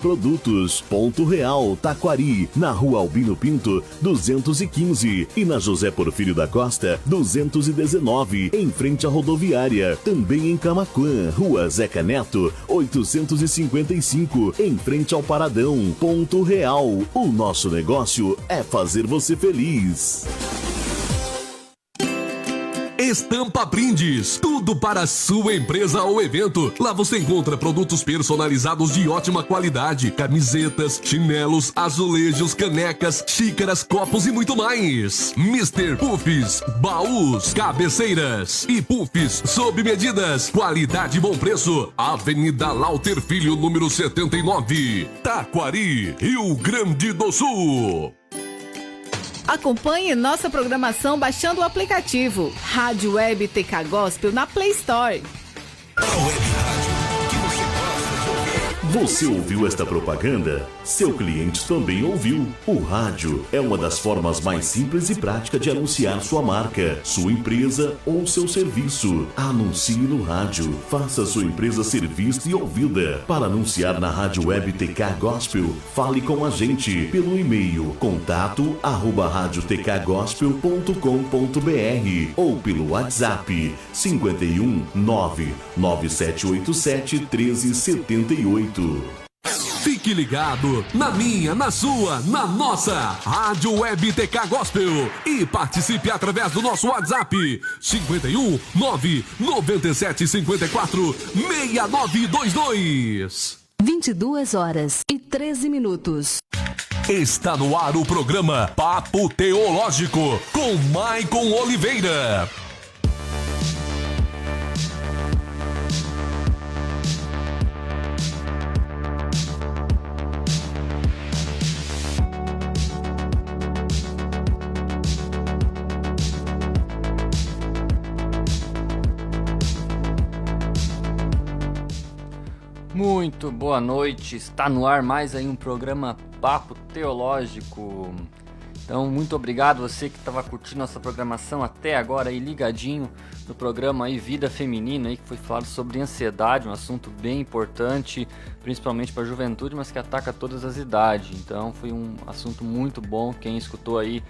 Produtos, Ponto Real, Taquari, na Rua Albino Pinto, 215 e na José Porfírio da Costa, 219, em frente à rodoviária. Também em Camaquã, Rua Zeca Neto, 855, em frente ao Paradão. Ponto Real, o nosso negócio é fazer você feliz. Estampa Brindes, tudo para a sua empresa ou evento. Lá você encontra produtos personalizados de ótima qualidade, camisetas, chinelos, azulejos, canecas, xícaras, copos e muito mais. Mr. Puffs, baús, cabeceiras e puffs sob medidas, qualidade e bom preço. Avenida Lauter Filho, número 79, Taquari, Rio Grande do Sul. Acompanhe nossa programação baixando o aplicativo Rádio Web TK Gospel na Play Store. Você ouviu esta propaganda? Seu cliente também ouviu. O rádio é uma das formas mais simples e práticas de anunciar sua marca, sua empresa ou seu serviço. Anuncie no rádio. Faça sua empresa ser vista e ouvida. Para anunciar na Rádio Web TK Gospel, fale com a gente pelo e-mail contato@radiotkgospel.com.br ou pelo WhatsApp 51 99787 1378. Fique ligado na minha, na sua, na nossa Rádio Web TK Gospel e participe através do nosso WhatsApp 51 997 54 6922. 22h13. Está no ar o programa Papo Teológico com Maicon Oliveira. Muito boa noite, está no ar mais aí um programa Papo Teológico. Então, muito obrigado você que estava curtindo nossa programação até agora aí, ligadinho no programa aí Vida Feminina aí, que foi falado sobre ansiedade, um assunto bem importante, principalmente para a juventude, mas que ataca todas as idades. Então, foi um assunto muito bom, quem escutou aí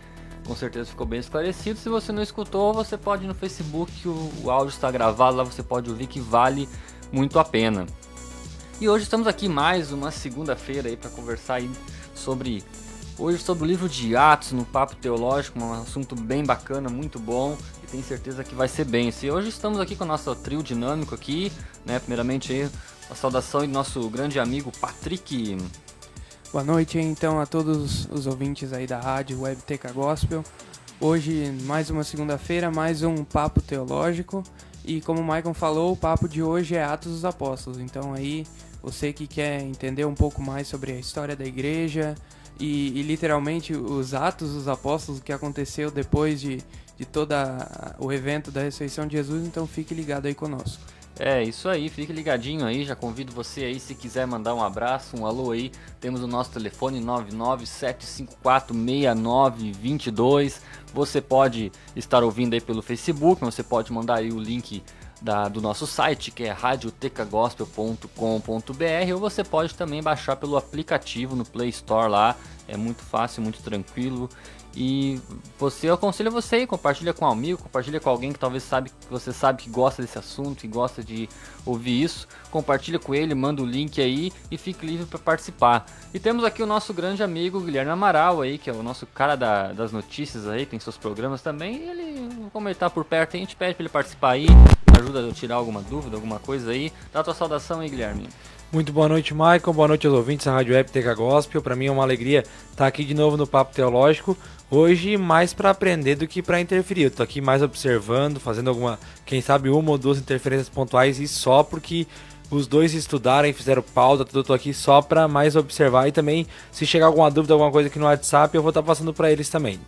com certeza ficou bem esclarecido. Se você não escutou, você pode ir no Facebook, o áudio está gravado, lá você pode ouvir que vale muito a pena. E hoje estamos aqui mais uma segunda-feira aí para conversar aí sobre o livro de Atos no Papo Teológico, um assunto bem bacana, muito bom e tenho certeza que vai ser bem. E hoje estamos aqui com o nosso trio dinâmico aqui, né? Primeiramente aí a saudação do nosso grande amigo Patrick. Boa noite então a todos os ouvintes aí da rádio Web TK Gospel. Hoje mais uma segunda-feira, mais um Papo Teológico. E como o Maicon falou, o papo de hoje é Atos dos Apóstolos. Então aí, você que quer entender um pouco mais sobre a história da igreja e literalmente os Atos dos Apóstolos que aconteceu depois de todo o evento da ressurreição de Jesus, então fique ligado aí conosco. É, isso aí, fique ligadinho aí, já convido você aí, se quiser mandar um abraço, um alô aí, temos o nosso telefone 997546922, você pode estar ouvindo aí pelo Facebook, você pode mandar aí o link do nosso site, que é radiotecagospel.com.br, ou você pode também baixar pelo aplicativo no Play Store lá, é muito fácil, muito tranquilo. E eu aconselho você aí, compartilha com um amigo, compartilha com alguém que talvez você sabe que gosta desse assunto, que gosta de ouvir isso. Compartilha com ele, manda o link aí e fique livre para participar. E temos aqui o nosso grande amigo Guilherme Amaral aí, que é o nosso cara das notícias aí, tem seus programas também. E ele, como ele tá por perto, a gente pede para ele participar aí, ajuda a tirar alguma dúvida, alguma coisa aí. Dá a tua saudação aí, Guilherme. Muito boa noite, Maicon. Boa noite aos ouvintes da Rádio Web TK Gospel. Para mim é uma alegria estar aqui de novo no Papo Teológico. Hoje mais para aprender do que para interferir. Eu tô aqui mais observando, fazendo quem sabe uma ou duas interferências pontuais e só porque os dois estudaram e fizeram pauta, eu tô aqui só para mais observar e também se chegar alguma dúvida, alguma coisa aqui no WhatsApp, eu vou estar passando para eles também.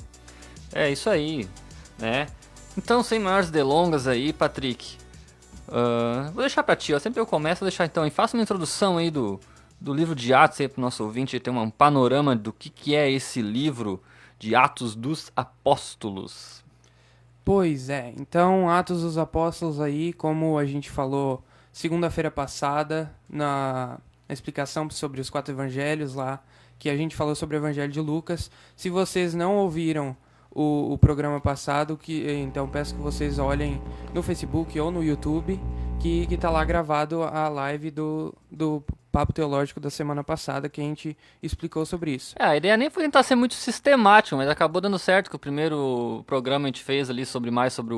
É isso aí, né? Então, sem maiores delongas aí, Patrick, vou deixar pra ti, sempre eu começo, vou deixar então, e faça uma introdução aí do livro de Atos aí pro nosso ouvinte, ter um panorama do que é esse livro de Atos dos Apóstolos. Pois é, então Atos dos Apóstolos aí, como a gente falou segunda-feira passada, na explicação sobre os 4 evangelhos lá, que a gente falou sobre o evangelho de Lucas. Se vocês não ouviram o programa passado, então peço que vocês olhem no Facebook ou no YouTube, que tá lá gravado a live do Papo Teológico da semana passada, que a gente explicou sobre isso. A ideia nem foi tentar ser muito sistemático, mas acabou dando certo, que o primeiro programa a gente fez ali mais sobre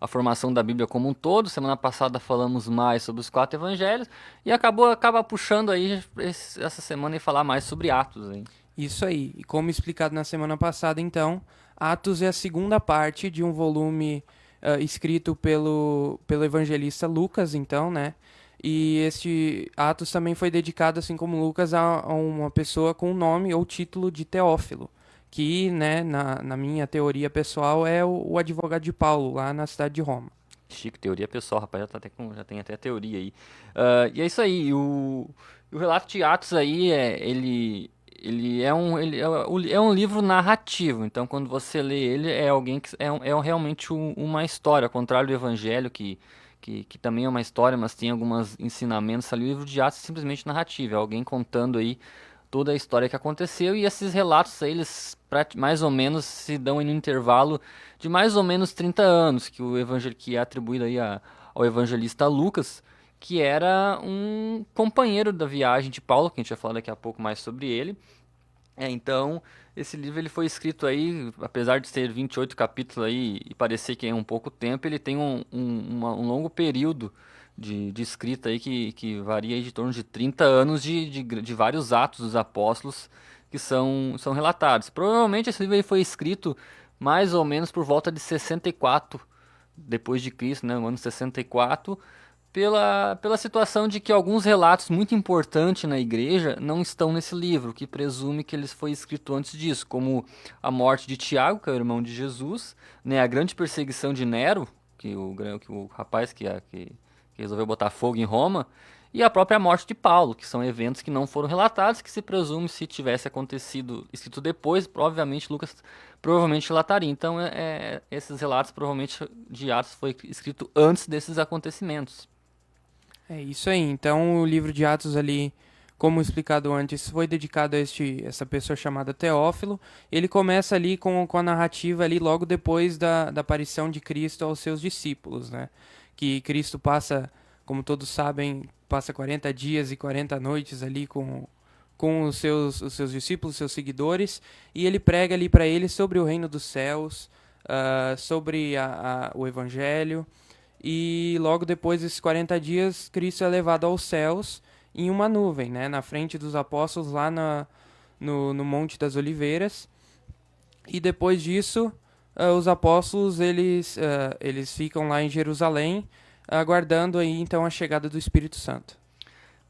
a formação da Bíblia como um todo. Semana passada falamos mais sobre os 4 evangelhos e acaba puxando aí essa semana e falar mais sobre Atos, hein? Isso aí. E como explicado na semana passada, então, Atos é a segunda parte de um volume escrito pelo evangelista Lucas, então, né? E este Atos também foi dedicado, assim como Lucas, a uma pessoa com o nome ou título de Teófilo, que, né, na minha teoria pessoal, é o advogado de Paulo, lá na cidade de Roma. Chique, teoria pessoal, rapaz, já tem até teoria aí. E é isso aí, o relato de Atos aí, ele é um livro narrativo. Então quando você lê ele, é alguém que realmente uma história, ao contrário do Evangelho, que também é uma história, mas tem alguns ensinamentos ali. O livro de Atos é simplesmente narrativo, é alguém contando aí toda a história que aconteceu, e esses relatos aí, eles mais ou menos se dão em um intervalo de mais ou menos 30 anos, que é atribuído aí ao evangelista Lucas, que era um companheiro da viagem de Paulo, que a gente vai falar daqui a pouco mais sobre ele. Então, esse livro ele foi escrito aí, apesar de ter 28 capítulos aí e parecer que é um pouco tempo, ele tem um longo período de escrita aí que varia aí de torno de 30 anos de vários atos dos apóstolos que são relatados. Provavelmente esse livro aí foi escrito mais ou menos por volta de 64 depois de Cristo, né, no ano 64, pela situação de que alguns relatos muito importantes na igreja não estão nesse livro, que presume que ele foi escrito antes disso, como a morte de Tiago, que é o irmão de Jesus, né, a grande perseguição de Nero, que o rapaz que resolveu botar fogo em Roma, e a própria morte de Paulo, que são eventos que não foram relatados, que se presume, se tivesse acontecido, escrito depois, obviamente Lucas provavelmente relataria. Então esses relatos provavelmente de Atos foi escrito antes desses acontecimentos. É isso aí. Então o livro de Atos ali, como explicado antes, foi dedicado a essa pessoa chamada Teófilo. Ele começa ali com a narrativa ali logo depois da aparição de Cristo aos seus discípulos, né? Que Cristo passa, como todos sabem, passa 40 dias e 40 noites ali com os seus discípulos, seus seguidores, e ele prega ali para eles sobre o reino dos céus, sobre o evangelho, e logo depois desses 40 dias, Cristo é levado aos céus em uma nuvem, né, na frente dos apóstolos lá no Monte das Oliveiras, e depois disso, os apóstolos eles ficam lá em Jerusalém, aguardando aí então a chegada do Espírito Santo.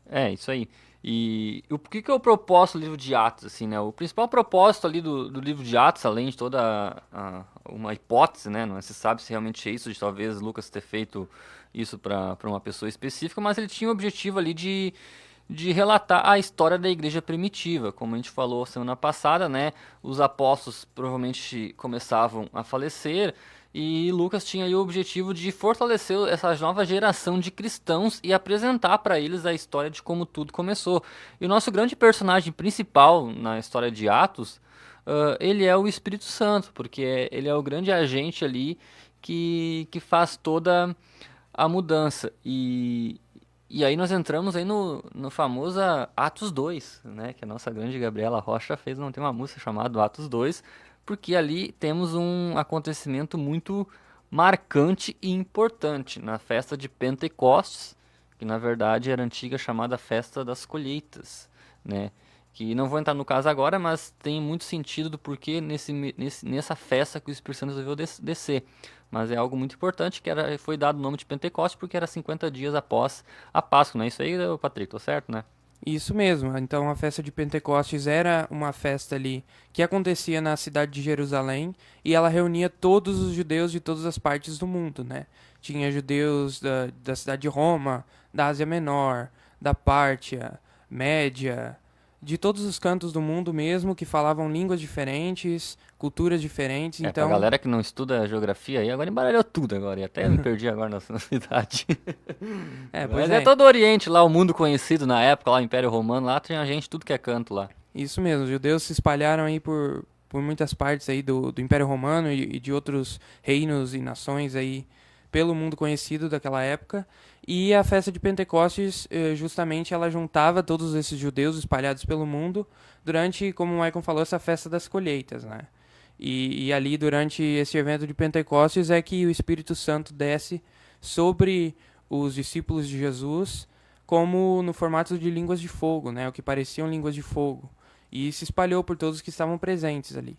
É, isso aí. E o que é o propósito do livro de Atos, assim, né? O principal propósito ali do livro de Atos, além de toda uma hipótese, né? Não se sabe se realmente é isso, de talvez Lucas ter feito isso para uma pessoa específica, mas ele tinha o objetivo ali de relatar a história da igreja primitiva. Como a gente falou semana passada, né? Os apóstolos provavelmente começavam a falecer, e Lucas tinha aí o objetivo de fortalecer essa nova geração de cristãos e apresentar para eles a história de como tudo começou. E o nosso grande personagem principal na história de Atos, ele é o Espírito Santo, porque ele é o grande agente ali que faz toda a mudança. E aí nós entramos aí no famoso Atos 2, né? Que a nossa grande Gabriela Rocha fez, não tem uma música chamada Atos 2, porque ali temos um acontecimento muito marcante e importante na festa de Pentecostes, que na verdade era a antiga chamada Festa das Colheitas, né? Que não vou entrar no caso agora, mas tem muito sentido do porquê nessa festa que o Espírito Santo resolveu descer. Mas é algo muito importante, que foi dado o nome de Pentecostes porque era 50 dias após a Páscoa, né? Isso aí, Patrick, tô certo, né? Isso mesmo. Então a festa de Pentecostes era uma festa ali que acontecia na cidade de Jerusalém, e ela reunia todos os judeus de todas as partes do mundo, né? Tinha judeus da cidade de Roma, da Ásia Menor, da Pártia, Média, de todos os cantos do mundo mesmo, que falavam línguas diferentes, culturas diferentes. Pra Então, galera que não estuda geografia aí, agora embaralhou tudo agora. E até me perdi agora na cidade. pois Mas é. é todo o Oriente lá, o mundo conhecido na época, lá o Império Romano, lá tinha gente, tudo que é canto lá. Isso mesmo, os judeus se espalharam aí por muitas partes aí do Império Romano e de outros reinos e nações aí pelo mundo conhecido daquela época. E a festa de Pentecostes, justamente, ela juntava todos esses judeus espalhados pelo mundo durante, como o Maicon falou, essa festa das colheitas, né? E ali, durante esse evento de Pentecostes, é que o Espírito Santo desce sobre os discípulos de Jesus, como no formato de línguas de fogo, né? O que pareciam línguas de fogo. E se espalhou por todos que estavam presentes ali.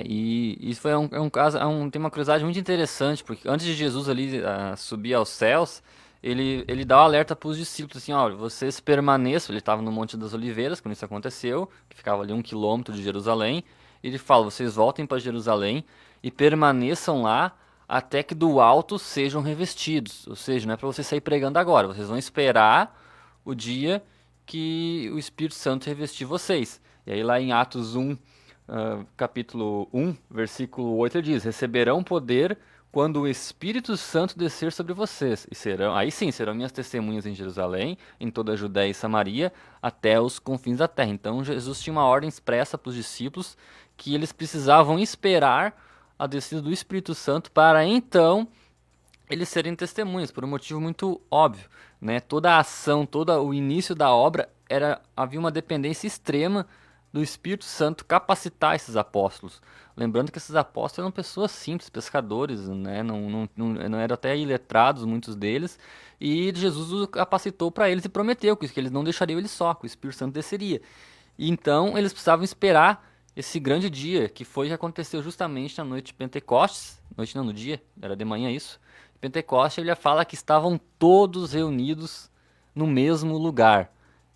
E isso foi um caso, tem uma curiosidade muito interessante, porque antes de Jesus ali subir aos céus, ele dá o alerta para os discípulos, assim, ó, vocês permaneçam, ele estava no Monte das Oliveiras, quando isso aconteceu, que ficava ali 1 quilômetro de Jerusalém, ele fala, vocês voltem para Jerusalém e permaneçam lá até que do alto sejam revestidos, ou seja, não é para vocês sair pregando agora, vocês vão esperar o dia que o Espírito Santo revestir vocês. E aí lá em Atos 1, capítulo 1, versículo 8, ele diz, receberão poder quando o Espírito Santo descer sobre vocês, e aí sim, serão minhas testemunhas em Jerusalém, em toda a Judéia e Samaria, até os confins da terra. Então Jesus tinha uma ordem expressa para os discípulos que eles precisavam esperar a descida do Espírito Santo para então eles serem testemunhas, por um motivo muito óbvio, né? Toda a ação, todo o início da obra, havia uma dependência extrema do Espírito Santo capacitar esses apóstolos. Lembrando que esses apóstolos eram pessoas simples, pescadores, né? Não eram até iletrados, muitos deles, e Jesus os capacitou para eles e prometeu que eles não deixariam eles só, que o Espírito Santo desceria. E então eles precisavam esperar esse grande dia, que foi que aconteceu justamente na noite de Pentecostes, no dia, era de manhã isso. Pentecostes, ele já fala que estavam todos reunidos no mesmo lugar.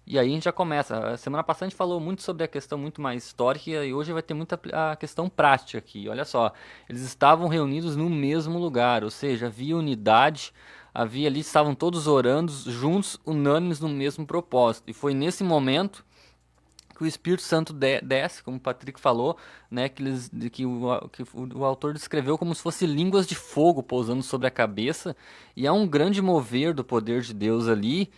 E aí a gente já começa. A semana passada a gente falou muito sobre a questão muito mais histórica e hoje vai ter muita a questão prática aqui. Olha só, eles estavam reunidos no mesmo lugar, ou seja, havia unidade, havia ali, estavam todos orando juntos, unânimes no mesmo propósito. E foi nesse momento que o Espírito Santo desce, como o Patrick falou, né, que o autor descreveu como se fosse línguas de fogo pousando sobre a cabeça, e há um grande mover do poder de Deus ali.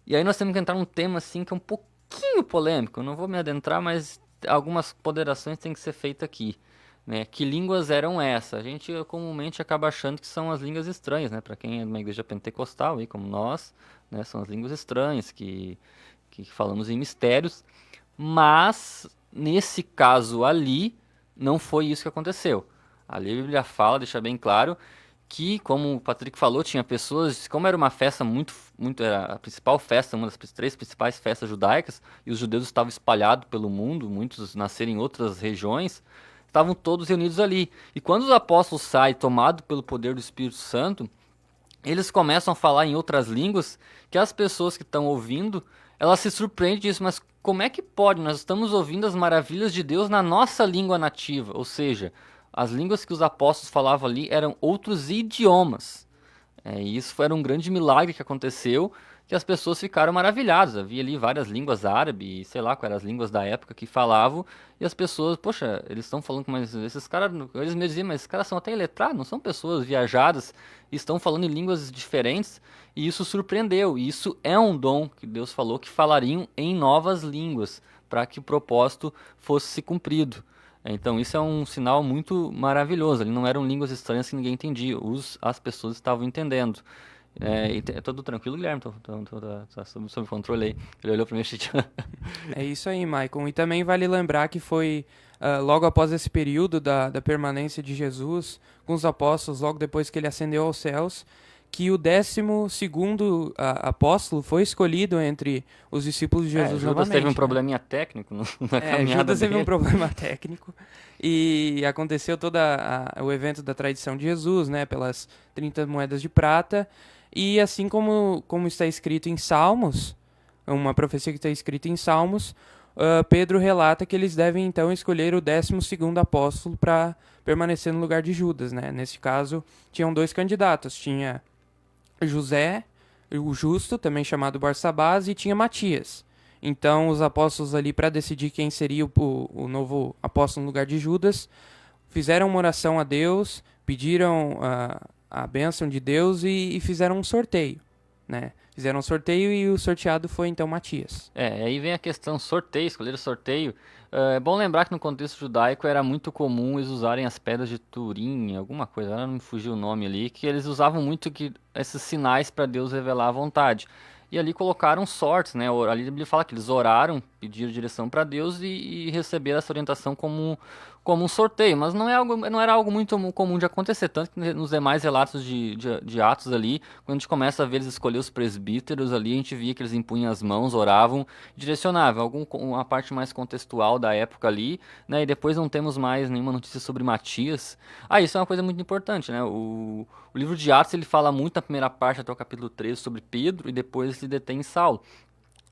E aí nós temos que entrar num tema assim que é um pouquinho polêmico, eu não vou me adentrar, mas algumas ponderações têm que ser feitas aqui. Né? Que línguas eram essas? A gente comumente acaba achando que são as línguas estranhas, né? Para quem é de uma igreja pentecostal, aí, como nós, né? São as línguas estranhas que falamos em mistérios. Mas, nesse caso ali, não foi isso que aconteceu. Ali a Bíblia fala, deixa bem claro, que, como o Patrick falou, tinha pessoas, como era uma festa era a principal festa, uma das 3 principais festas judaicas, e os judeus estavam espalhados pelo mundo, muitos nasceram em outras regiões, estavam todos reunidos ali. E quando os apóstolos saem, tomados pelo poder do Espírito Santo, eles começam a falar em outras línguas, que as pessoas que estão ouvindo, elas se surpreendem disso, mas como é que pode? Nós estamos ouvindo as maravilhas de Deus na nossa língua nativa, ou seja, as línguas que os apóstolos falavam ali eram outros idiomas. E isso era um grande milagre que aconteceu, que as pessoas ficaram maravilhadas. Havia ali várias línguas árabes, sei lá quais eram as línguas da época que falavam, e as pessoas, poxa, eles estão falando com esses caras, eles me diziam, mas esses caras são até iletrados, não são pessoas viajadas, estão falando em línguas diferentes, e isso surpreendeu. E isso é um dom que Deus falou que falariam em novas línguas, para que o propósito fosse cumprido. Então isso é um sinal muito maravilhoso. Ali não eram línguas estranhas que ninguém entendia, as pessoas estavam entendendo. É tudo tranquilo, Guilherme? Tá sob controle aí. Ele olhou para mim e É isso aí, Maicon. E também vale lembrar que foi logo após esse período da permanência de Jesus com os apóstolos, logo depois que ele ascendeu aos céus, que o 12º apóstolo foi escolhido entre os discípulos de Jesus novamente. Judas teve um probleminha técnico na caminhada Judas teve dele. um problema técnico e aconteceu todo o evento da traição de Jesus, né, pelas 30 moedas de prata, e assim como está escrito em Salmos, uma profecia que está escrita em Salmos, Pedro relata que eles devem então escolher o 12º apóstolo para permanecer no lugar de Judas, né? Nesse caso, tinham 2 candidatos, tinha José, o Justo, também chamado Barsabás, e tinha Matias. Então os apóstolos ali, para decidir quem seria o novo apóstolo no lugar de Judas, fizeram uma oração a Deus, pediram a bênção de Deus e fizeram um sorteio, né? Fizeram um sorteio e o sorteado foi então Matias. Aí vem a questão sorteio, escolher o sorteio. É bom lembrar que no contexto judaico era muito comum eles usarem as pedras de Turim, alguma coisa, agora não me fugiu o nome ali, que eles usavam muito esses sinais para Deus revelar a vontade. E ali colocaram sortes, né? Ali ele fala que eles oraram, pediram direção para Deus e receberam essa orientação como um sorteio. Mas não era algo muito comum de acontecer. Tanto que nos demais relatos de Atos ali, quando a gente começa a ver eles escolher os presbíteros ali, a gente via que eles impunham as mãos, oravam, direcionavam. Uma parte mais contextual da época ali, né? E depois não temos mais nenhuma notícia sobre Matias. Isso é uma coisa muito importante, né? O livro de Atos ele fala muito na primeira parte até o capítulo 13 sobre Pedro e depois se detém em Saulo.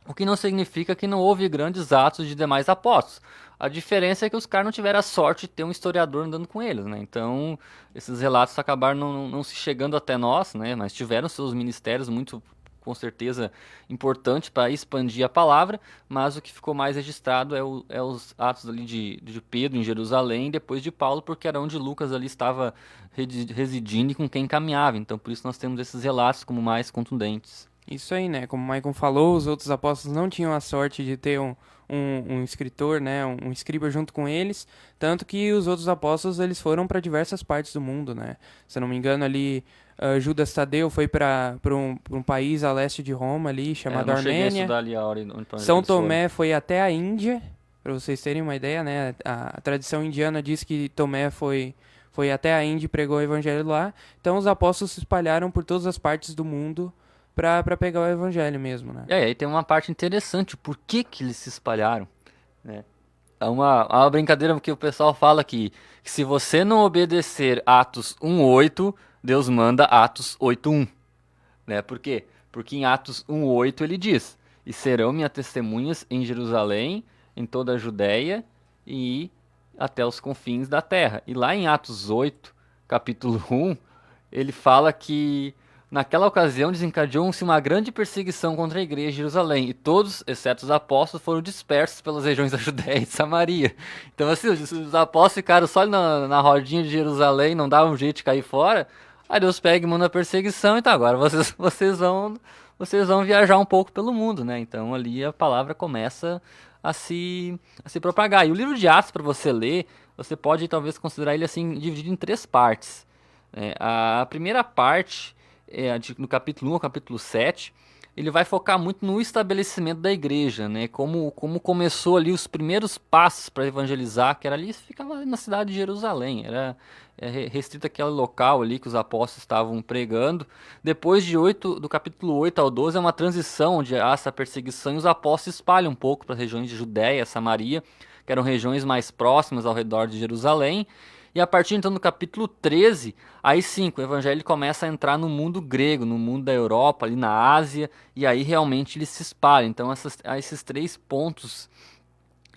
O que não significa que não houve grandes atos de demais apóstolos. A diferença é que os caras não tiveram a sorte de ter um historiador andando com eles, né? Então, esses relatos acabaram não se chegando até nós, né? Mas tiveram seus ministérios muito, com certeza, importantes para expandir a palavra, mas o que ficou mais registrado é os atos ali de Pedro em Jerusalém, depois de Paulo, porque era onde Lucas ali estava residindo e com quem caminhava. Então, por isso nós temos esses relatos como mais contundentes. Isso aí, né? Como o Maicon falou, os outros apóstolos não tinham a sorte de ter um escritor, né? Um escriba junto com eles, tanto que os outros apóstolos eles foram para diversas partes do mundo, né? Se eu não me engano ali, Judas Tadeu foi para um país a leste de Roma ali, chamado Armênia. São Tomé foi até a Índia, para vocês terem uma ideia, né? A tradição indiana diz que Tomé foi até a Índia e pregou o evangelho lá. Então os apóstolos se espalharam por todas as partes do mundo para pegar o evangelho mesmo, né? Aí tem uma parte interessante, por que eles se espalharam, né? É uma brincadeira que o pessoal fala que se você não obedecer Atos 1:8, Deus manda Atos 8:1, né? Por quê? Porque em Atos 1:8 ele diz: "E serão minhas testemunhas em Jerusalém, em toda a Judéia e até os confins da terra." E lá em Atos 8, capítulo 1, ele fala que naquela ocasião desencadeou-se uma grande perseguição contra a igreja de Jerusalém, e todos, exceto os apóstolos, foram dispersos pelas regiões da Judéia e de Samaria. Então assim, os apóstolos ficaram só na rodinha de Jerusalém, não davam um jeito de cair fora. Aí Deus pega e manda a perseguição, então agora vocês vão viajar um pouco pelo mundo, né? Então ali a palavra começa a se propagar. E o livro de Atos, para você ler, você pode talvez considerar ele assim dividido em 3 partes. A primeira parte, no capítulo 1 ao capítulo 7, ele vai focar muito no estabelecimento da igreja, né? Como começou ali os primeiros passos para evangelizar, que era ali, ficava ali na cidade de Jerusalém, era restrito àquele local ali que os apóstolos estavam pregando. Depois do capítulo 8 ao 12 é uma transição onde há essa perseguição e os apóstolos se espalham um pouco para as regiões de Judéia, Samaria, que eram regiões mais próximas ao redor de Jerusalém. E a partir então do capítulo 13, aí sim, o evangelho começa a entrar no mundo grego, no mundo da Europa, ali na Ásia, e aí realmente ele se espalha. Então esses 3 pontos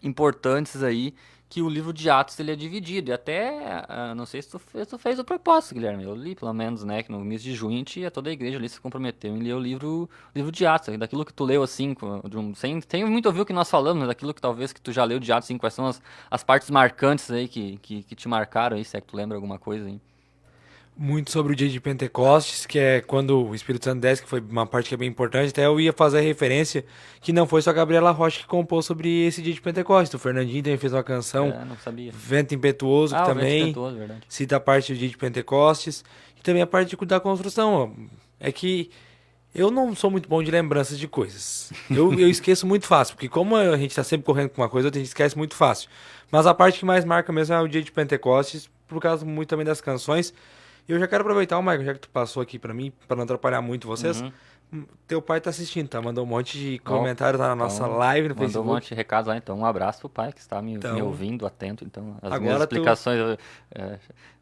importantes aí que o livro de Atos ele é dividido. E até, não sei se tu fez o propósito, Guilherme, eu li pelo menos, né, que no mês de junho toda a igreja ali se comprometeu em ler o livro de Atos, daquilo que tu leu assim, sem muito ouvir o que nós falamos, mas daquilo que talvez que tu já leu de Atos, assim, quais são as partes marcantes aí que te marcaram aí, se é que tu lembra alguma coisa aí. Muito sobre o dia de Pentecostes, que é quando o Espírito Santo desce, que foi uma parte que é bem importante. Até eu ia fazer a referência que não foi só a Gabriela Rocha que compôs sobre esse dia de Pentecostes. O Fernandinho também fez uma canção, não sabia. Vento Impetuoso, que também cita a parte do dia de Pentecostes. E também a parte da construção. É que eu não sou muito bom de lembranças de coisas. Eu esqueço muito fácil, porque como a gente está sempre correndo com uma coisa, a gente esquece muito fácil. Mas a parte que mais marca mesmo é o dia de Pentecostes, por causa muito também das canções. Eu já quero aproveitar, Michael, já que tu passou aqui pra mim, pra não atrapalhar muito vocês. Teu pai tá assistindo, tá? Mandou um monte de comentários lá na nossa live no Facebook. Mandou um monte de recados lá, então um abraço pro pai que está me ouvindo, atento. Então, as minhas explicações,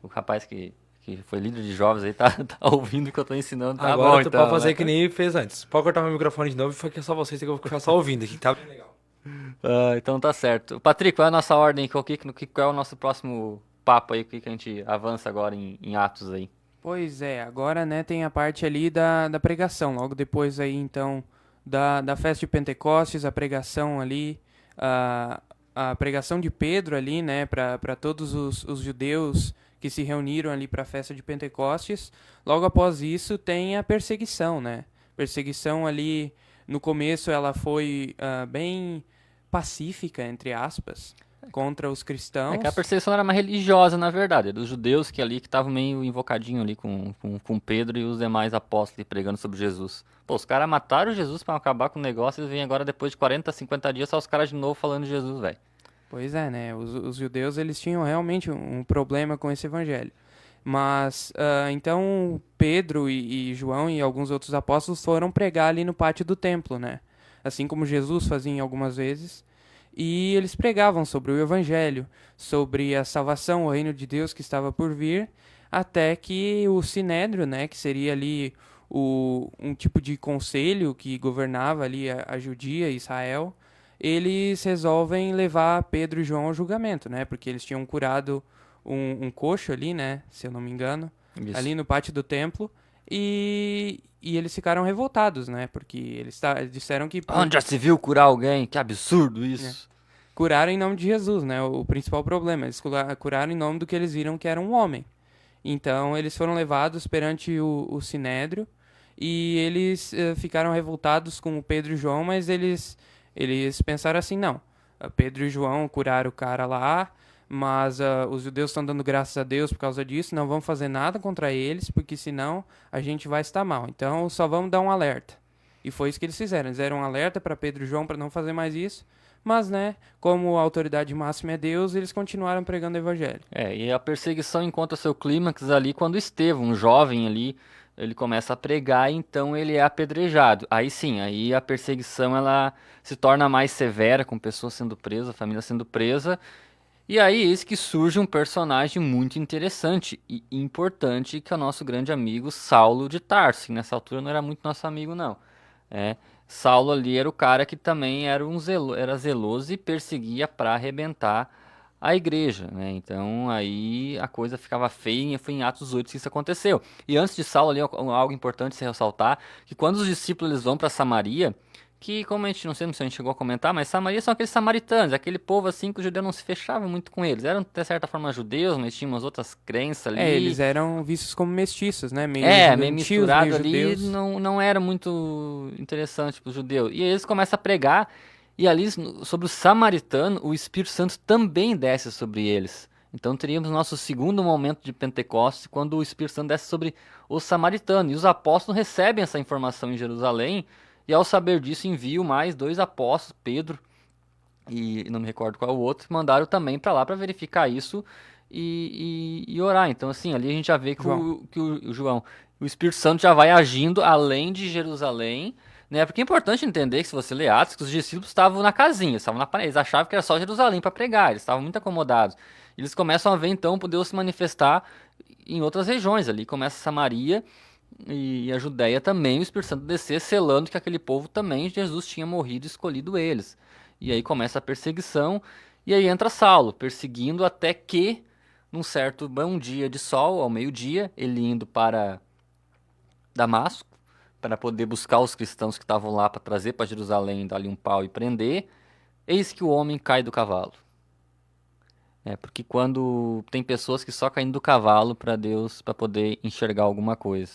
o rapaz que foi líder de jovens aí tá ouvindo o que eu tô ensinando, tá agora bom, tu então, pode fazer que nem fez antes. Pode cortar meu microfone de novo e foi que é só vocês que eu vou ficar só ouvindo aqui, tá bem legal. Então tá certo. Patrick, qual é a nossa ordem? Qual é o nosso próximo papo aí, o que a gente avança agora em Atos aí? Pois é, agora, né, tem a parte ali da pregação, logo depois aí, então, da festa de Pentecostes, a pregação ali, a pregação de Pedro ali, né, para todos os judeus que se reuniram ali para a festa de Pentecostes. Logo após isso tem a perseguição, né? Perseguição ali, no começo ela foi bem pacífica, entre aspas, contra os cristãos. É que a perseguição era mais religiosa, na verdade, dos judeus que estavam meio invocadinho ali com Pedro e os demais apóstolos pregando sobre Jesus. Pô, os caras mataram Jesus pra acabar com o negócio e vêm agora depois de 40, 50 dias só os caras de novo falando de Jesus, velho. Pois é, né? Os judeus, eles tinham realmente um problema com esse evangelho. Mas, então, Pedro e João e alguns outros apóstolos foram pregar ali no pátio do templo, né? Assim como Jesus fazia algumas vezes. E eles pregavam sobre o evangelho, sobre a salvação, o reino de Deus que estava por vir, até que o Sinédrio, né, que seria ali um tipo de conselho que governava ali a Judia e Israel, eles resolvem levar Pedro e João ao julgamento, né, porque eles tinham curado um coxo ali, né, se eu não me engano, Isso. ali no pátio do templo, e eles ficaram revoltados, né, porque eles disseram que... Onde já se viu curar alguém? Que absurdo isso. Curaram em nome de Jesus, né? O principal problema. Eles curaram em nome do que eles viram que era um homem. Então, eles foram levados perante o Sinédrio e eles ficaram revoltados com o Pedro e João, mas eles pensaram assim, não. Pedro e João curaram o cara lá, mas os judeus estão dando graças a Deus por causa disso, não vamos fazer nada contra eles, porque senão a gente vai estar mal. Então, só vamos dar um alerta. E foi isso que eles fizeram. Eles deram um alerta para Pedro e João para não fazer mais isso. Mas, né, como a autoridade máxima é Deus, eles continuaram pregando o evangelho. E a perseguição encontra seu clímax ali quando Estevão, um jovem ali, ele começa a pregar e então ele é apedrejado. Aí sim, aí a perseguição ela se torna mais severa, com pessoas sendo presas, família sendo presa. E aí eis que surge um personagem muito interessante e importante, que é o nosso grande amigo Saulo de Tarso, que nessa altura não era muito nosso amigo não. Saulo ali era o cara que também era era zeloso e perseguia para arrebentar a igreja, né? Então aí a coisa ficava feia e foi em Atos 8 que isso aconteceu. E antes de Saulo ali, algo importante se ressaltar, que quando os discípulos eles vão para Samaria, que como a gente não sei se a gente chegou a comentar, mas Samaria são aqueles samaritanos, aquele povo assim que os judeus não se fechavam muito com eles. Eram de certa forma judeus, mas tinham umas outras crenças ali. Eles eram vistos como mestiços, né? Meio misturado ali, não era muito interessante para os judeus. E eles começam a pregar, e ali sobre o samaritano, o Espírito Santo também desce sobre eles. Então teríamos nosso segundo momento de Pentecostes, quando o Espírito Santo desce sobre o samaritano. E os apóstolos recebem essa informação em Jerusalém, e ao saber disso enviam mais 2 apóstolos, Pedro e não me recordo qual o outro, mandaram também para lá para verificar isso e orar. Então assim, ali a gente já vê que o Espírito Santo já vai agindo além de Jerusalém, né? Porque é importante entender que se você lê Atos, que os discípulos estavam na casinha, estavam eles achavam que era só Jerusalém para pregar, eles estavam muito acomodados. Eles começam a ver então Deus se manifestar em outras regiões ali, começa Samaria e a Judéia também, o Espírito Santo descer, selando que aquele povo também, Jesus tinha morrido e escolhido eles. E aí começa a perseguição, e aí entra Saulo, perseguindo até que, num certo bom dia de sol, ao meio-dia, ele indo para Damasco, para poder buscar os cristãos que estavam lá para trazer para Jerusalém, dar-lhe um pau e prender, eis que o homem cai do cavalo. Porque quando tem pessoas que só caem do cavalo para Deus, para poder enxergar alguma coisa.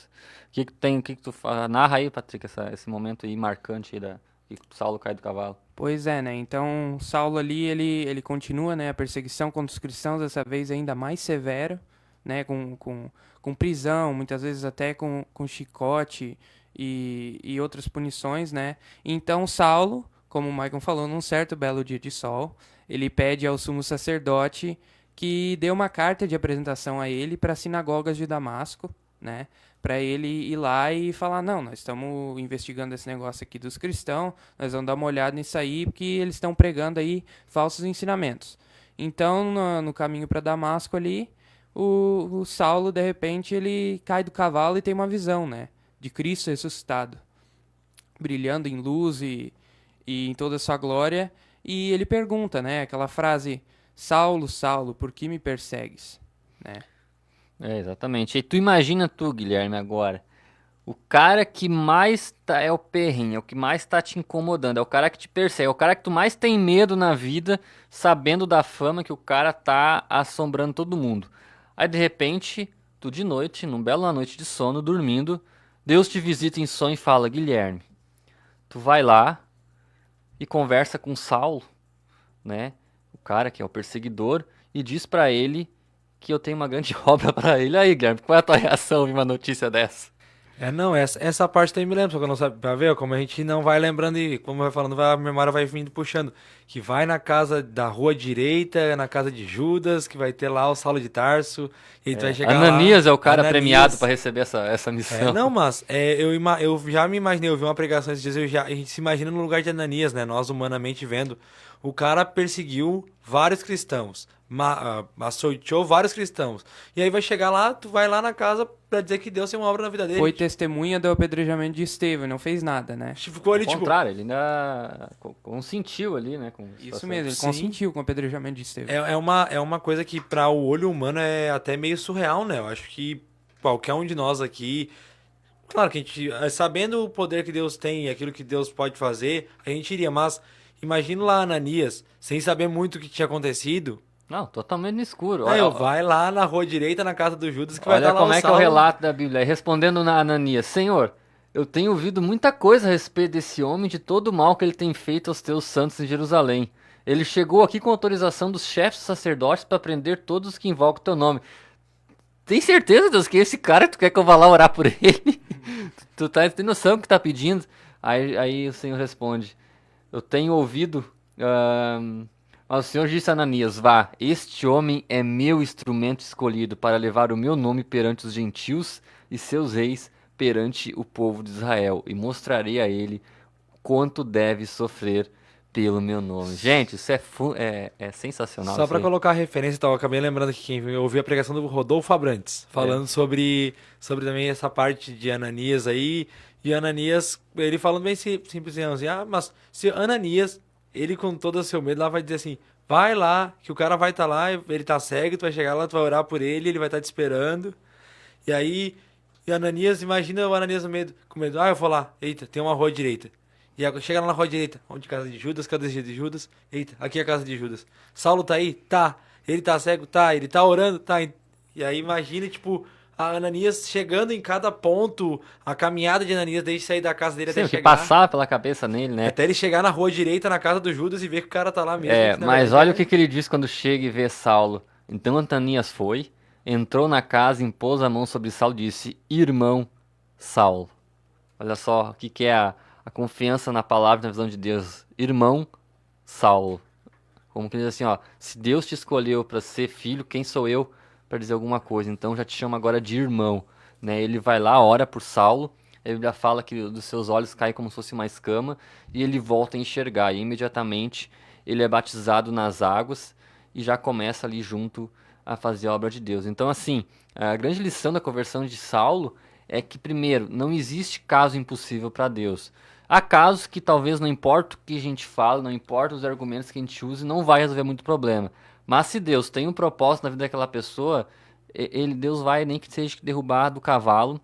O que tu fala? Narra aí, Patrick, esse momento aí marcante aí que Saulo cai do cavalo. Pois é, né? Então, Saulo ali, ele continua, né, a perseguição contra os cristãos, dessa vez ainda mais severo, né, com prisão, muitas vezes até com chicote e outras punições, né? Então, Saulo, como o Michael falou, num certo belo dia de sol, ele pede ao sumo sacerdote que dê uma carta de apresentação a ele para as sinagogas de Damasco, né? Para ele ir lá e falar, não, nós estamos investigando esse negócio aqui dos cristãos, nós vamos dar uma olhada nisso aí, porque eles estão pregando aí falsos ensinamentos. Então, no caminho para Damasco ali, o Saulo, de repente, ele cai do cavalo e tem uma visão, né? De Cristo ressuscitado, brilhando em luz e em toda a sua glória. E ele pergunta, né, aquela frase, Saulo, Saulo, por que me persegues? Né? Exatamente. E tu imagina Guilherme, agora, O cara que mais é o perrengue, é o que mais tá te incomodando, é o cara que te persegue, é o cara que tu mais tem medo na vida, sabendo da fama que o cara tá assombrando todo mundo. Aí de repente, tu de noite, num bela noite de sono, dormindo, Deus te visita em sonho e fala: Guilherme, tu vai lá e conversa com Saulo, né? O cara que é o perseguidor, e diz pra ele que eu tenho uma grande obra pra ele. Aí, Guilherme, qual é a tua reação ouvir uma notícia dessa? Não, essa parte também me lembra, só que eu não sabe, pra ver como a gente não vai lembrando e como vai falando, a memória vai vindo puxando. Que vai na casa da rua direita, na casa de Judas, que vai ter lá o Saulo de Tarso, e aí tu vai chegar Ananias lá, é o cara Ananias. premiado pra receber essa missão. Não, mas eu já me imaginei, eu vi uma pregação esses dias, a gente se imagina no lugar de Ananias, né? Nós humanamente vendo. O cara perseguiu vários cristãos, açoitou vários cristãos. E aí vai chegar lá, tu vai lá na casa pra dizer que Deus tem uma obra na vida dele. Foi testemunha do apedrejamento de Estevão, não fez nada, né? Ficou ali, Ao contrário, ele ainda consentiu ali, né? Com a Isso situação. mesmo, ele Sim. consentiu com o apedrejamento de Estevão. É uma coisa que para o olho humano é até meio surreal, né? Eu acho que qualquer um de nós aqui, claro que a gente, sabendo o poder que Deus tem e aquilo que Deus pode fazer, a gente iria, mas imagina lá Ananias, sem saber muito o que tinha acontecido. Não, totalmente no escuro. Vai lá na rua direita, na casa do Judas, que vai Olha dar lá como o é que é o Saulo. relato da Bíblia. Respondendo na Ananias: Senhor, eu tenho ouvido muita coisa a respeito desse homem, de todo o mal que ele tem feito aos teus santos em Jerusalém. Ele chegou aqui com autorização dos chefes sacerdotes para prender todos os que invocam o teu nome. Tem certeza, Deus, que esse cara tu quer que eu vá lá orar por ele? Tu tem noção do que tá pedindo? Aí o Senhor responde: eu tenho ouvido. Mas o Senhor disse a Ananias: vá, este homem é meu instrumento escolhido para levar o meu nome perante os gentios e seus reis perante o povo de Israel, e mostrarei a ele quanto deve sofrer pelo meu nome. Gente, isso é sensacional. Só isso pra aí. colocar a referência, eu acabei lembrando que quem ouviu a pregação do Rodolfo Abrantes, falando sobre também essa parte de Ananias aí, e Ananias, ele falando bem simples assim, mas se Ananias, ele com todo o seu medo lá vai dizer assim, vai lá, que o cara vai estar lá, ele tá cego, tu vai chegar lá, tu vai orar por ele vai estar te esperando, e aí, Ananias, imagina o Ananias com medo, eu vou lá, eita, tem uma rua direita. E agora chega lá na rua direita, onde casa de Judas, cadê de Judas? Eita, aqui é a casa de Judas. Saulo tá aí? Tá. Ele tá cego? Tá. Ele tá orando? Tá. E aí imagina, tipo, a Ananias chegando em cada ponto, a caminhada de Ananias desde sair da casa dele Sim, até o que chegar. passava pela cabeça nele, né? Até ele chegar na rua direita, na casa do Judas e ver que o cara tá lá mesmo. que, na Mas verdade, olha o que ele diz quando chega e vê Saulo. Então Ananias foi, entrou na casa, impôs a mão sobre Saulo e disse: irmão Saulo. Olha só o que é a confiança na palavra e na visão de Deus. Irmão Saulo. Como que ele diz assim, ó, se Deus te escolheu para ser filho, quem sou eu para dizer alguma coisa? Então já te chamo agora de irmão, né? Ele vai lá, ora por Saulo, a Bíblia fala que dos seus olhos cai como se fosse uma escama e ele volta a enxergar e imediatamente ele é batizado nas águas e já começa ali junto a fazer a obra de Deus. Então assim, a grande lição da conversão de Saulo é que, primeiro, não existe caso impossível para Deus. Há casos que talvez não importa o que a gente fala, não importa os argumentos que a gente use, não vai resolver muito problema. Mas se Deus tem um propósito na vida daquela pessoa, Deus vai, nem que seja derrubar do cavalo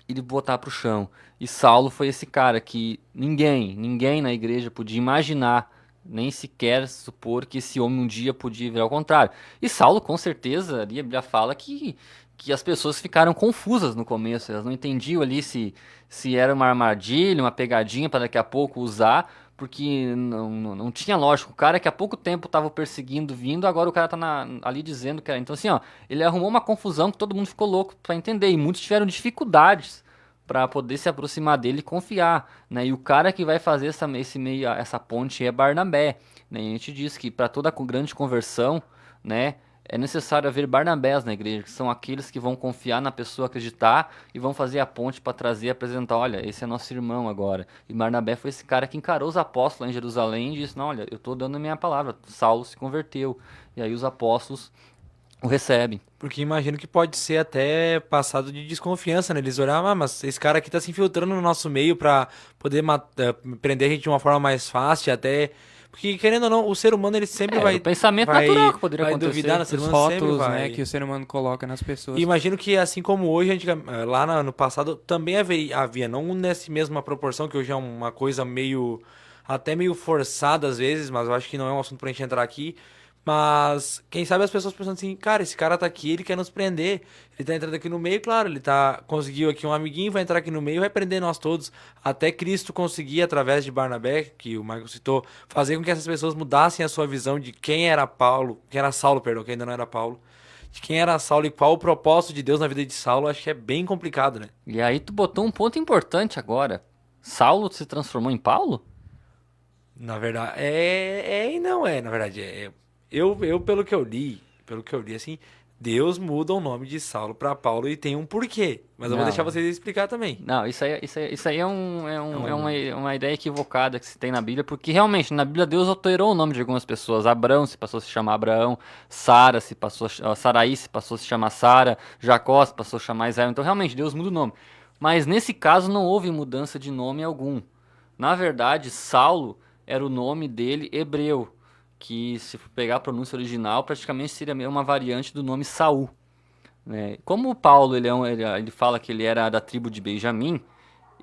e botar para o chão. E Saulo foi esse cara que ninguém na igreja podia imaginar, nem sequer supor que esse homem um dia podia virar ao contrário. E Saulo, com certeza, a Bíblia fala que as pessoas ficaram confusas no começo, elas não entendiam ali se era uma armadilha, uma pegadinha para daqui a pouco usar, porque não tinha lógica. O cara que há pouco tempo estava perseguindo, vindo, agora o cara tá ali dizendo que era. Então assim, ó, ele arrumou uma confusão que todo mundo ficou louco para entender, e muitos tiveram dificuldades para poder se aproximar dele e confiar, né? E o cara que vai fazer essa ponte é Barnabé, né? E a gente diz que para toda grande conversão, né, é necessário haver Barnabés na igreja, que são aqueles que vão confiar na pessoa, acreditar e vão fazer a ponte para trazer e apresentar, olha, esse é nosso irmão agora. E Barnabé foi esse cara que encarou os apóstolos lá em Jerusalém e disse, não, olha, eu estou dando a minha palavra, Saulo se converteu. E aí os apóstolos o recebem. Porque imagino que pode ser até passado de desconfiança, né? Eles olham, mas esse cara aqui tá se infiltrando no nosso meio pra poder prender a gente de uma forma mais fácil, até... Porque, querendo ou não, o ser humano ele sempre vai... o pensamento vai, natural que poderia vai acontecer. duvidar, o ser Os humano sempre rótulos, vai... né, que o ser humano coloca nas pessoas. E imagino que assim como hoje, lá no passado, também havia, não nessa mesma proporção, que hoje é uma coisa até meio forçada às vezes, mas eu acho que não é um assunto pra gente entrar aqui. Mas, quem sabe as pessoas pensando assim, cara, esse cara tá aqui, ele quer nos prender. Ele tá entrando aqui no meio, claro, conseguiu aqui um amiguinho, vai entrar aqui no meio e vai prender nós todos. Até Cristo conseguia, através de Barnabé, que o Michael citou, fazer com que essas pessoas mudassem a sua visão de quem era Saulo, perdão, que ainda não era Paulo. De quem era Saulo e qual o propósito de Deus na vida de Saulo, acho que é bem complicado, né? E aí tu botou um ponto importante agora. Saulo se transformou em Paulo? Na verdade, e não é, na verdade. Eu pelo que eu li, assim, Deus muda o nome de Saulo para Paulo e tem um porquê. Mas eu vou Não. deixar vocês explicar também. Não, isso aí é uma ideia equivocada que se tem na Bíblia, porque realmente na Bíblia Deus alterou o nome de algumas pessoas. Abraão se passou a se chamar Abraão, Saraí se passou a se chamar Sara, Jacó se passou a chamar Israel. Então realmente Deus muda o nome. Mas nesse caso não houve mudança de nome algum. Na verdade, Saulo era o nome dele hebreu, que se for pegar a pronúncia original, praticamente seria uma variante do nome Saul. Né? Como o Paulo ele fala que ele era da tribo de Benjamim,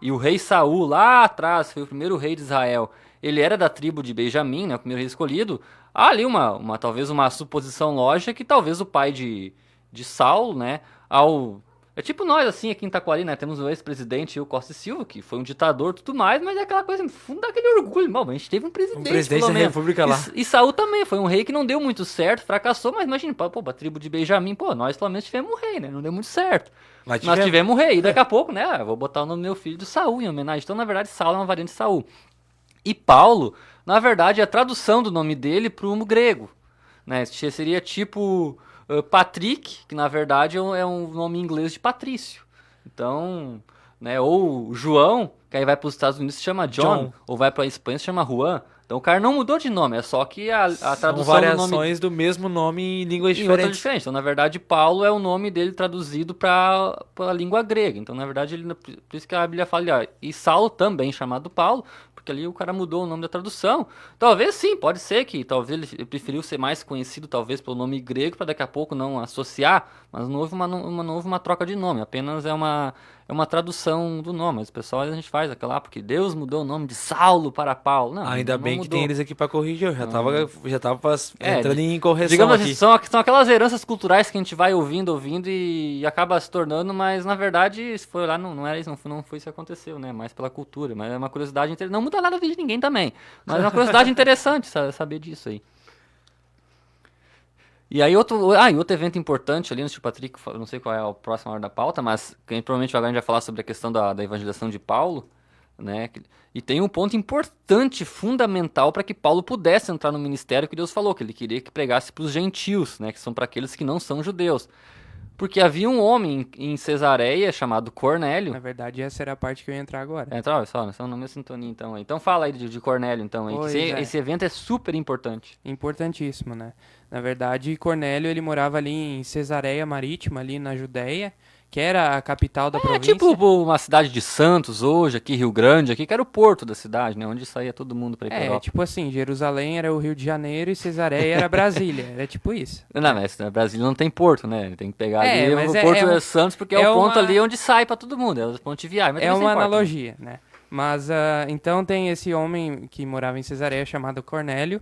e o rei Saul, lá atrás, foi o primeiro rei de Israel, ele era da tribo de Benjamim, né, o primeiro rei escolhido, há ali talvez uma suposição lógica que talvez o pai de Saulo, né, é tipo nós, assim, aqui em Taquari, né? Temos o ex-presidente o Costa e Silva, que foi um ditador e tudo mais, mas é aquela coisa, fundo daquele orgulho. Bom, a gente teve um presidente da República lá. E Saul também foi um rei que não deu muito certo, fracassou, mas imagina, a tribo de Benjamim, nós pelo menos tivemos um rei, né? Não deu muito certo. Mas Nós tivemos um rei, e daqui a pouco, né? Eu vou botar o nome do meu filho de Saul em homenagem. Então, na verdade, Saulo é uma variante de Saul. E Paulo, na verdade, é a tradução do nome dele para o grego, né? Seria tipo... Patrick, que na verdade é um nome em inglês de Patrício. Então, né, ou João, que aí vai para os Estados Unidos se chama John, ou vai para a Espanha se chama Juan. Então o cara não mudou de nome, é só que a tradução São variações do nome do mesmo nome em línguas em outra diferentes. diferente. Então, na verdade, Paulo é o nome dele traduzido para a língua grega. Então, na verdade, por isso que a Bíblia fala ali, e Saulo também chamado Paulo, porque ali o cara mudou o nome da tradução. Talvez sim, pode ser que talvez ele preferiu ser mais conhecido talvez pelo nome grego para daqui a pouco não associar, mas não houve uma troca de nome, apenas é uma tradução do nome. Mas o pessoal a gente faz aquela porque Deus mudou o nome de Saulo para Paulo. Não, Ainda não bem mudou. que tem eles aqui para corrigir, eu já tava entrando em correção digamos aqui. assim, são aquelas heranças culturais que a gente vai ouvindo e acaba se tornando, mas na verdade, se for lá, não era isso, não foi isso que aconteceu, né? Mais pela cultura, mas é uma curiosidade interessante. Não muda nada a vida de ninguém também, mas é uma curiosidade interessante saber disso aí. E aí outro evento importante ali no Tio Patrick, não sei qual é a próxima hora da pauta, mas que provavelmente agora a gente vai falar sobre a questão da evangelização de Paulo, né? E tem um ponto importante, fundamental, para que Paulo pudesse entrar no ministério que Deus falou, que ele queria que pregasse para os gentios, né? Que são para aqueles que não são judeus. Porque havia um homem em Cesareia chamado Cornélio. Na verdade, essa era a parte que eu ia entrar agora. Nós estamos na mesma sintonia então. Então fala aí de Cornélio então. Aí, esse evento é super importante. Importantíssimo, né? Na verdade, Cornélio, ele morava ali em Cesareia Marítima, ali na Judéia, que era a capital da província. Tipo uma cidade de Santos hoje, aqui Rio Grande, aqui que era o porto da cidade, né? Onde saía todo mundo pra ir pra Europa. Tipo assim, Jerusalém era o Rio de Janeiro e Cesareia era Brasília, era tipo isso. Não, mas Brasília não tem porto, né? Tem que pegar ali mas o porto de Santos, porque é o ponto ali onde sai pra todo mundo, é o ponto de viagem. Mas é uma importa, analogia, né? Mas, então tem esse homem que morava em Cesareia chamado Cornélio,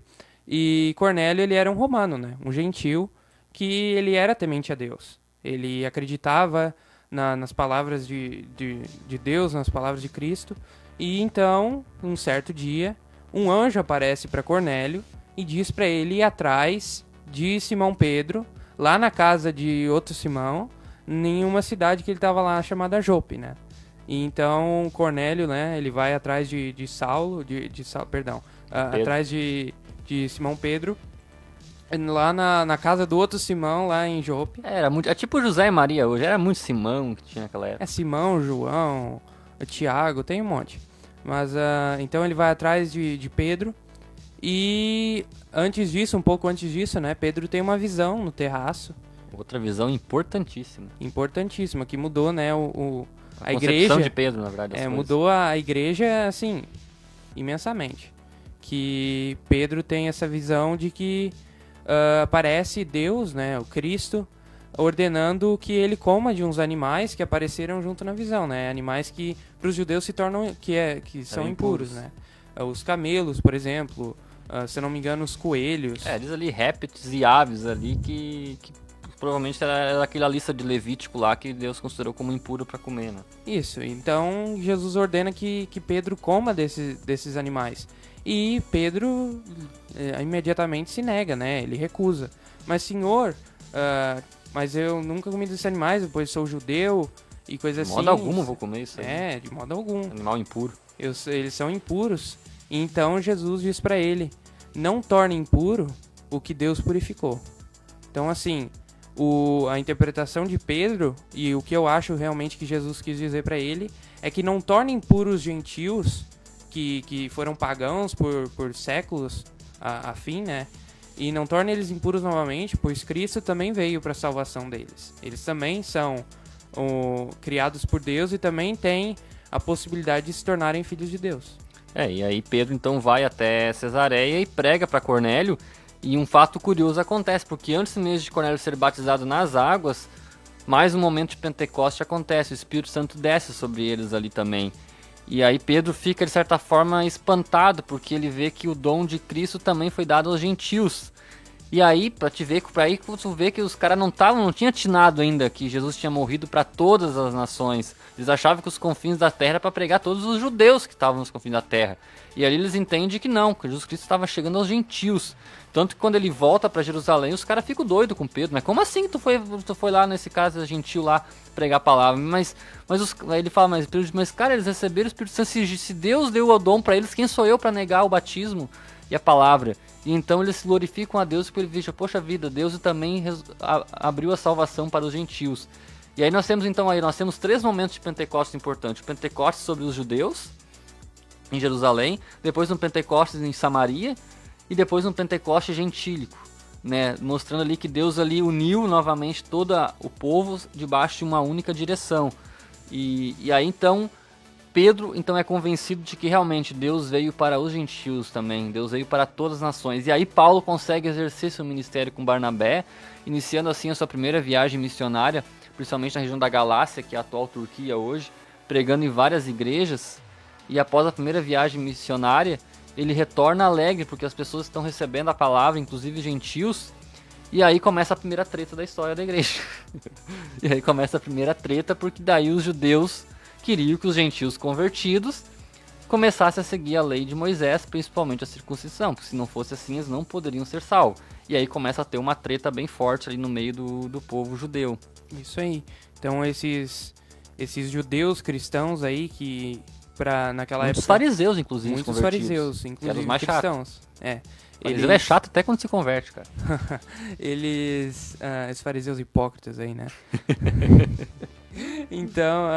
e Cornélio, ele era um romano, né? Um gentil, que ele era temente a Deus. Ele acreditava nas palavras de Deus, nas palavras de Cristo. E então, um certo dia, um anjo aparece para Cornélio e diz para ele ir atrás de Simão Pedro, lá na casa de outro Simão, em uma cidade que ele estava lá chamada Jope, né? E então Cornélio, né, ele vai atrás de Saulo, atrás de Simão Pedro, lá na casa do outro Simão, lá em Jope. É tipo José e Maria hoje, era muito Simão que tinha naquela época. É Simão, João, Tiago, tem um monte. Mas, então ele vai atrás de Pedro, e um pouco antes disso, né, Pedro tem uma visão no terraço. Outra visão importantíssima. Importantíssima, que mudou, né, a concepção igreja. de Pedro, na verdade. Mudou a igreja, assim, imensamente. que Pedro tem essa visão de que aparece Deus, né, o Cristo, ordenando que ele coma de uns animais que apareceram junto na visão, né? Animais que para os judeus se tornam que são impuros, né? Os camelos, por exemplo, se eu não me engano, os coelhos. Diz ali répteis e aves ali que provavelmente era aquela lista de Levítico lá que Deus considerou como impuro para comer, né? Isso, então Jesus ordena que Pedro coma desses animais. E Pedro imediatamente se nega, né? Ele recusa. Mas Senhor, mas eu nunca comi desses animais, pois sou judeu e coisa assim. De modo algum eu vou comer isso aí. De modo algum. Animal impuro. Eles são impuros. Então Jesus diz para ele, não torne impuro o que Deus purificou. Então assim, a interpretação de Pedro e o que eu acho realmente que Jesus quis dizer para ele é que não torne impuros os gentios que foram pagãos por séculos a fim, né? E não torne eles impuros novamente, pois Cristo também veio para a salvação deles. Eles também são criados por Deus e também têm a possibilidade de se tornarem filhos de Deus. E aí Pedro então vai até Cesareia e prega para Cornélio. E um fato curioso acontece, porque antes mesmo de Cornélio ser batizado nas águas, mais um momento de Pentecoste acontece, o Espírito Santo desce sobre eles ali também. E aí Pedro fica, de certa forma, espantado, porque ele vê que o dom de Cristo também foi dado aos gentios. E aí, pra tu ver que os caras não tinham atinado ainda que Jesus tinha morrido para todas as nações. Eles achavam que os confins da terra era para pregar todos os judeus que estavam nos confins da terra. E ali eles entendem que não, que Jesus Cristo estava chegando aos gentios. Tanto que quando ele volta para Jerusalém, os caras ficam doidos com Pedro, né? Como assim tu foi lá, nesse caso, gentil lá, pregar a palavra? Aí ele fala, mas cara, eles receberam o Espírito Santo, se Deus deu o dom para eles, quem sou eu para negar o batismo e a palavra? E então eles glorificam a Deus porque ele veja, poxa vida, Deus também abriu a salvação para os gentios. E aí nós temos 3 momentos de Pentecostes importantes. O Pentecostes sobre os judeus, em Jerusalém, depois um Pentecostes em Samaria, e depois um Pentecoste gentílico, né? Mostrando ali que Deus ali uniu novamente todo o povo debaixo de uma única direção. E aí então Pedro então é convencido de que realmente Deus veio para os gentios também, Deus veio para todas as nações. E aí Paulo consegue exercer seu ministério com Barnabé, iniciando assim a sua primeira viagem missionária, principalmente na região da Galácia, que é a atual Turquia hoje, pregando em várias igrejas. E após a primeira viagem missionária, ele retorna alegre, porque as pessoas estão recebendo a palavra, inclusive gentios. E aí começa a primeira treta da história da igreja. E aí começa a primeira treta, porque daí os judeus queriam que os gentios convertidos começassem a seguir a lei de Moisés, principalmente a circuncisão, porque se não fosse assim eles não poderiam ser salvos. E aí começa a ter uma treta bem forte ali no meio do povo judeu. Isso aí. Então esses judeus cristãos aí que naquela muitos época... fariseus, inclusive, muitos fariseus, inclusive mais cristãos. Fariseu é chato até quando se converte, cara. Esses fariseus hipócritas aí, né? Então,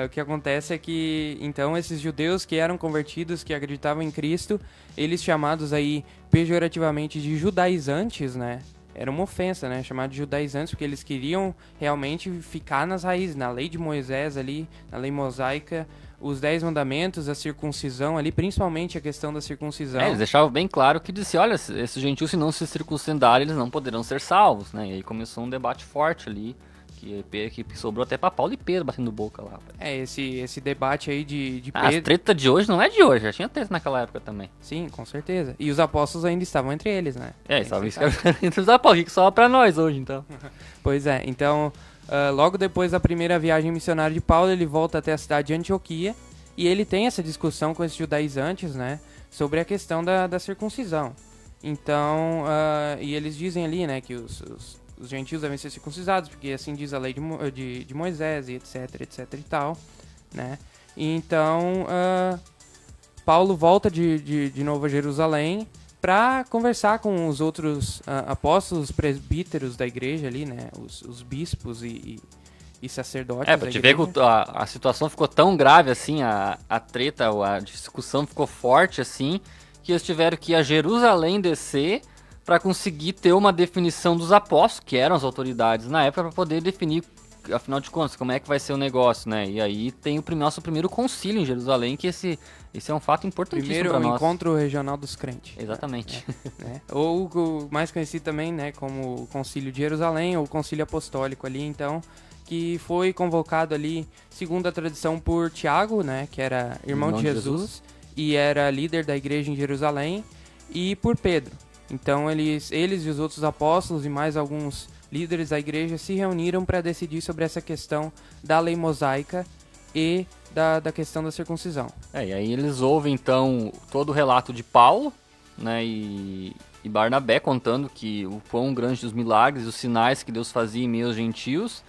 o que acontece é que, então, esses judeus que eram convertidos, que acreditavam em Cristo, eles chamados aí pejorativamente de judaizantes, né? Era uma ofensa, né? Chamado de judaizantes, porque eles queriam realmente ficar nas raízes, na lei de Moisés ali, na lei mosaica, os 10 mandamentos, a circuncisão ali, principalmente a questão da circuncisão. Eles deixavam bem claro que dizia, olha, esses gentios se não se circuncidarem, eles não poderão ser salvos, né? E aí começou um debate forte ali, que sobrou até pra Paulo e Pedro batendo boca lá. Esse debate aí de Pedro... As treta de hoje não é de hoje, já tinha treta naquela época também. Sim, com certeza. E os apóstolos ainda estavam entre eles, né? Estavam entre os apóstolos, que só pra nós hoje, então. Pois é, então... logo depois da primeira viagem missionária de Paulo, ele volta até a cidade de Antioquia e ele tem essa discussão com esses judaizantes, né, sobre a questão da circuncisão. Então, e eles dizem ali, né, que os gentios devem ser circuncisados, porque assim diz a lei de Moisés, e etc e tal, né. E então, Paulo volta de novo a Jerusalém para conversar com os outros apóstolos, presbíteros da igreja ali, né? Os bispos e sacerdotes. Pra te ver que a situação ficou tão grave assim, a treta, a discussão ficou forte assim, que eles tiveram que ir a Jerusalém descer para conseguir ter uma definição dos apóstolos, que eram as autoridades na época, para poder definir afinal de contas, como é que vai ser o negócio, né? E aí tem o nosso primeiro concílio em Jerusalém, que esse é um fato importantíssimo para nós. Primeiro, o Encontro Regional dos Crentes. Exatamente. Né? Ou o mais conhecido também, né, como o Concílio de Jerusalém, ou o Concílio Apostólico ali, então, que foi convocado ali, segundo a tradição, por Tiago, né, que era irmão de Jesus, e era líder da igreja em Jerusalém, e por Pedro. Então, eles e os outros apóstolos e mais alguns líderes da igreja se reuniram para decidir sobre essa questão da lei mosaica e da questão da circuncisão. E aí eles ouvem, então, todo o relato de Paulo, né, e Barnabé contando que o quão grande os milagres, os sinais que Deus fazia em meio aos gentios.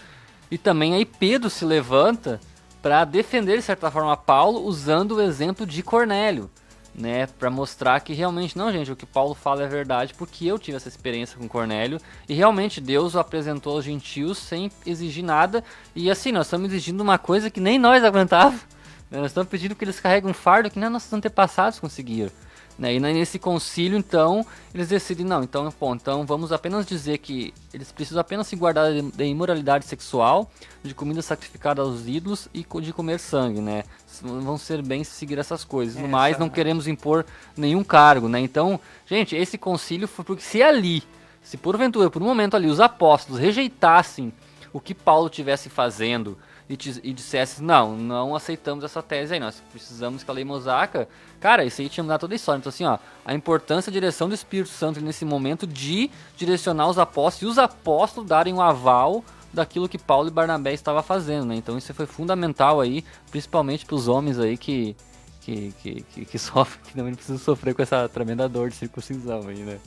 E também aí Pedro se levanta para defender, de certa forma, Paulo, usando o exemplo de Cornélio, né, para mostrar que realmente, não, gente, o que Paulo fala é verdade, porque eu tive essa experiência com Cornélio, e realmente Deus o apresentou aos gentios sem exigir nada, e assim, nós estamos exigindo uma coisa que nem nós aguentávamos, né? Nós estamos pedindo que eles carreguem um fardo que nem nossos antepassados conseguiram, né? E nesse concílio, então, eles decidem, não, então vamos apenas dizer que eles precisam apenas se guardar da imoralidade sexual, de comida sacrificada aos ídolos e de comer sangue, né? Vão ser bem se seguir essas coisas, mas não queremos impor nenhum cargo, né? Então, gente, esse concílio foi porque se porventura, por um momento ali, os apóstolos rejeitassem o que Paulo estivesse fazendo e dissesse, não aceitamos essa tese aí, nós precisamos que a lei mosaica, cara, isso aí tinha mudado toda a história. Então assim, a importância da direção do Espírito Santo nesse momento de direcionar os apóstolos e os apóstolos darem o aval daquilo que Paulo e Barnabé estavam fazendo, né? Então isso foi fundamental aí, principalmente para os homens aí que sofrem, que não precisam sofrer com essa tremenda dor de circuncisão aí, né?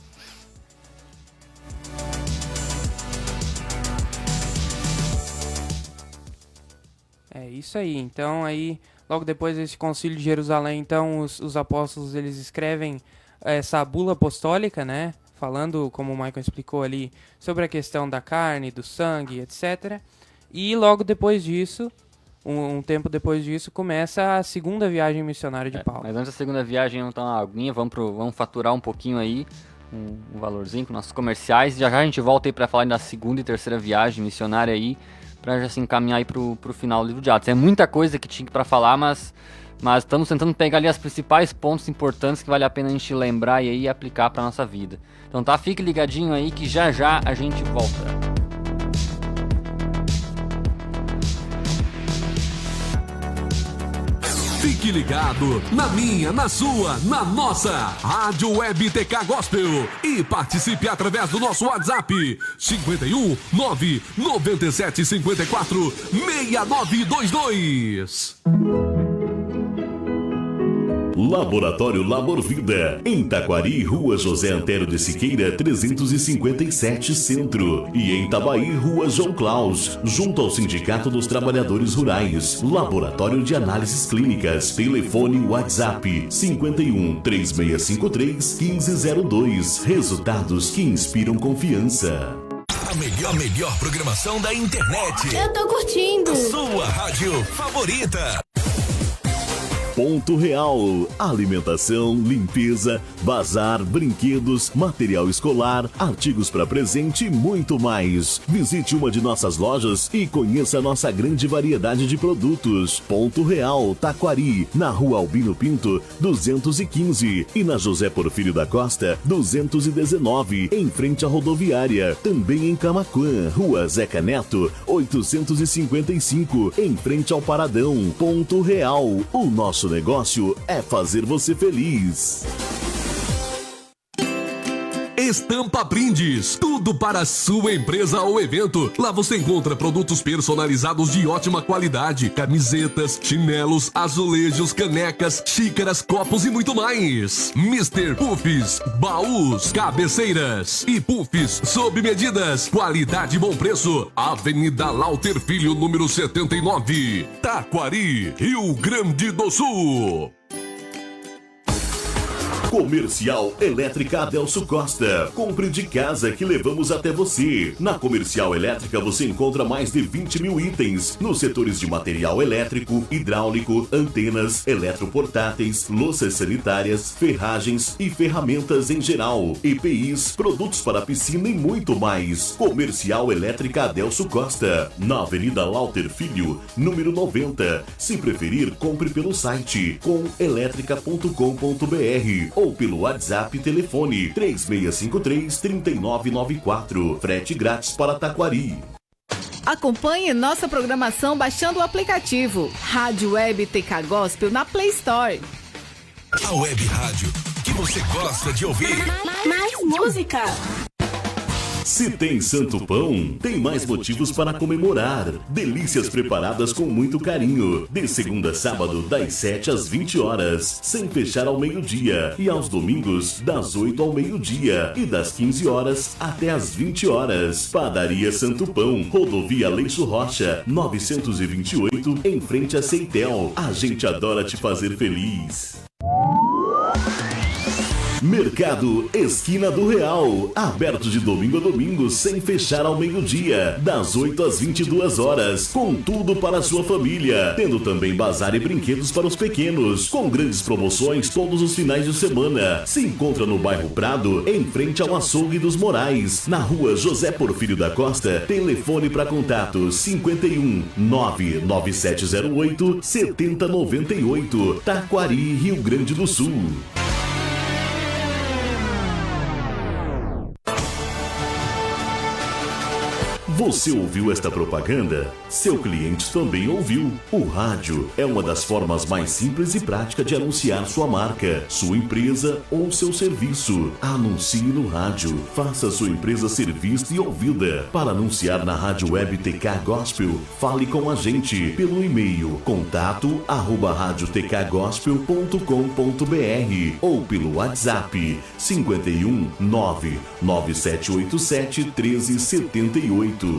É isso aí. Então aí, logo depois desse concílio de Jerusalém, então os apóstolos eles escrevem essa bula apostólica, né? Falando, como o Michael explicou ali, sobre a questão da carne, do sangue, etc. E logo depois disso, um tempo depois disso, começa a segunda viagem missionária de Paulo. Mas antes da segunda viagem, então a aguinha, vamos faturar um pouquinho aí, um valorzinho com nossos comerciais. Já a gente volta aí para falar da segunda e terceira viagem missionária aí, para já se encaminhar aí pro final do livro de Atos. É muita coisa que tinha para falar, mas estamos tentando pegar ali os principais pontos importantes que vale a pena a gente lembrar e aí aplicar para nossa vida. Então tá, fique ligadinho aí que já a gente volta. Fique ligado na minha, na sua, na nossa Rádio Web TK Gospel e participe através do nosso WhatsApp 51 997 54 6922. Laboratório Labor Vida, em Taquari, Rua José Antero de Siqueira, 357 Centro. E em Itabaí, Rua João Claus, junto ao Sindicato dos Trabalhadores Rurais. Laboratório de Análises Clínicas. Telefone WhatsApp 51 3653 1502. Resultados que inspiram confiança. A melhor programação da internet. Eu tô curtindo. Sua rádio favorita. Ponto Real, alimentação, limpeza, bazar, brinquedos, material escolar, artigos para presente e muito mais. Visite uma de nossas lojas e conheça a nossa grande variedade de produtos. Ponto Real, Taquari, na Rua Albino Pinto, 215 e na José Porfírio da Costa, 219, em frente à rodoviária. Também em Camaquã, Rua Zeca Neto, 855, em frente ao Paradão. Ponto Real, o nosso negócio é fazer você feliz. Estampa Brindes, tudo para a sua empresa ou evento. Lá você encontra produtos personalizados de ótima qualidade, camisetas, chinelos, azulejos, canecas, xícaras, copos e muito mais. Mr. Puffs, baús, cabeceiras e puffs sob medidas, qualidade e bom preço. Avenida Lauter Filho, número 79, Taquari, Rio Grande do Sul. Comercial Elétrica Adelso Costa. Compre de casa que levamos até você. Na Comercial Elétrica você encontra mais de 20 mil itens nos setores de material elétrico, hidráulico, antenas, eletroportáteis, louças sanitárias, ferragens e ferramentas em geral, EPIs, produtos para piscina e muito mais. Comercial Elétrica Adelso Costa, na Avenida Lauter Filho, número 90. Se preferir, compre pelo site comelétrica.com.br ou pelo WhatsApp telefone 3653-3994. Frete grátis para Taquari. Acompanhe nossa programação baixando o aplicativo Rádio Web TK Gospel na Play Store. A web rádio que você gosta de ouvir. Mais música. Se tem Santo Pão, tem mais motivos para comemorar. Delícias preparadas com muito carinho. De segunda a sábado, das 7 às 20 horas, sem fechar ao meio-dia. E aos domingos, das 8 ao meio-dia. E das 15 horas até às 20 horas. Padaria Santo Pão, Rodovia Leixo Rocha, 928, em frente a Ceitel. A gente adora te fazer feliz. Mercado Esquina do Real, aberto de domingo a domingo, sem fechar ao meio-dia, das 8 às 22 horas, com tudo para a sua família, tendo também bazar e brinquedos para os pequenos, com grandes promoções todos os finais de semana. Se encontra no bairro Prado, em frente ao Açougue dos Morais, na rua José Porfírio da Costa. Telefone para contato 51 99708 7098, Taquari, Rio Grande do Sul. Você ouviu esta propaganda? Seu cliente também ouviu. O rádio é uma das formas mais simples e práticas de anunciar sua marca, sua empresa ou seu serviço. Anuncie no rádio. Faça sua empresa ser vista e ouvida. Para anunciar na Rádio Web TK Gospel, fale com a gente pelo e-mail contato@radiotkgospel.com.br ou pelo WhatsApp 51 99787 1378.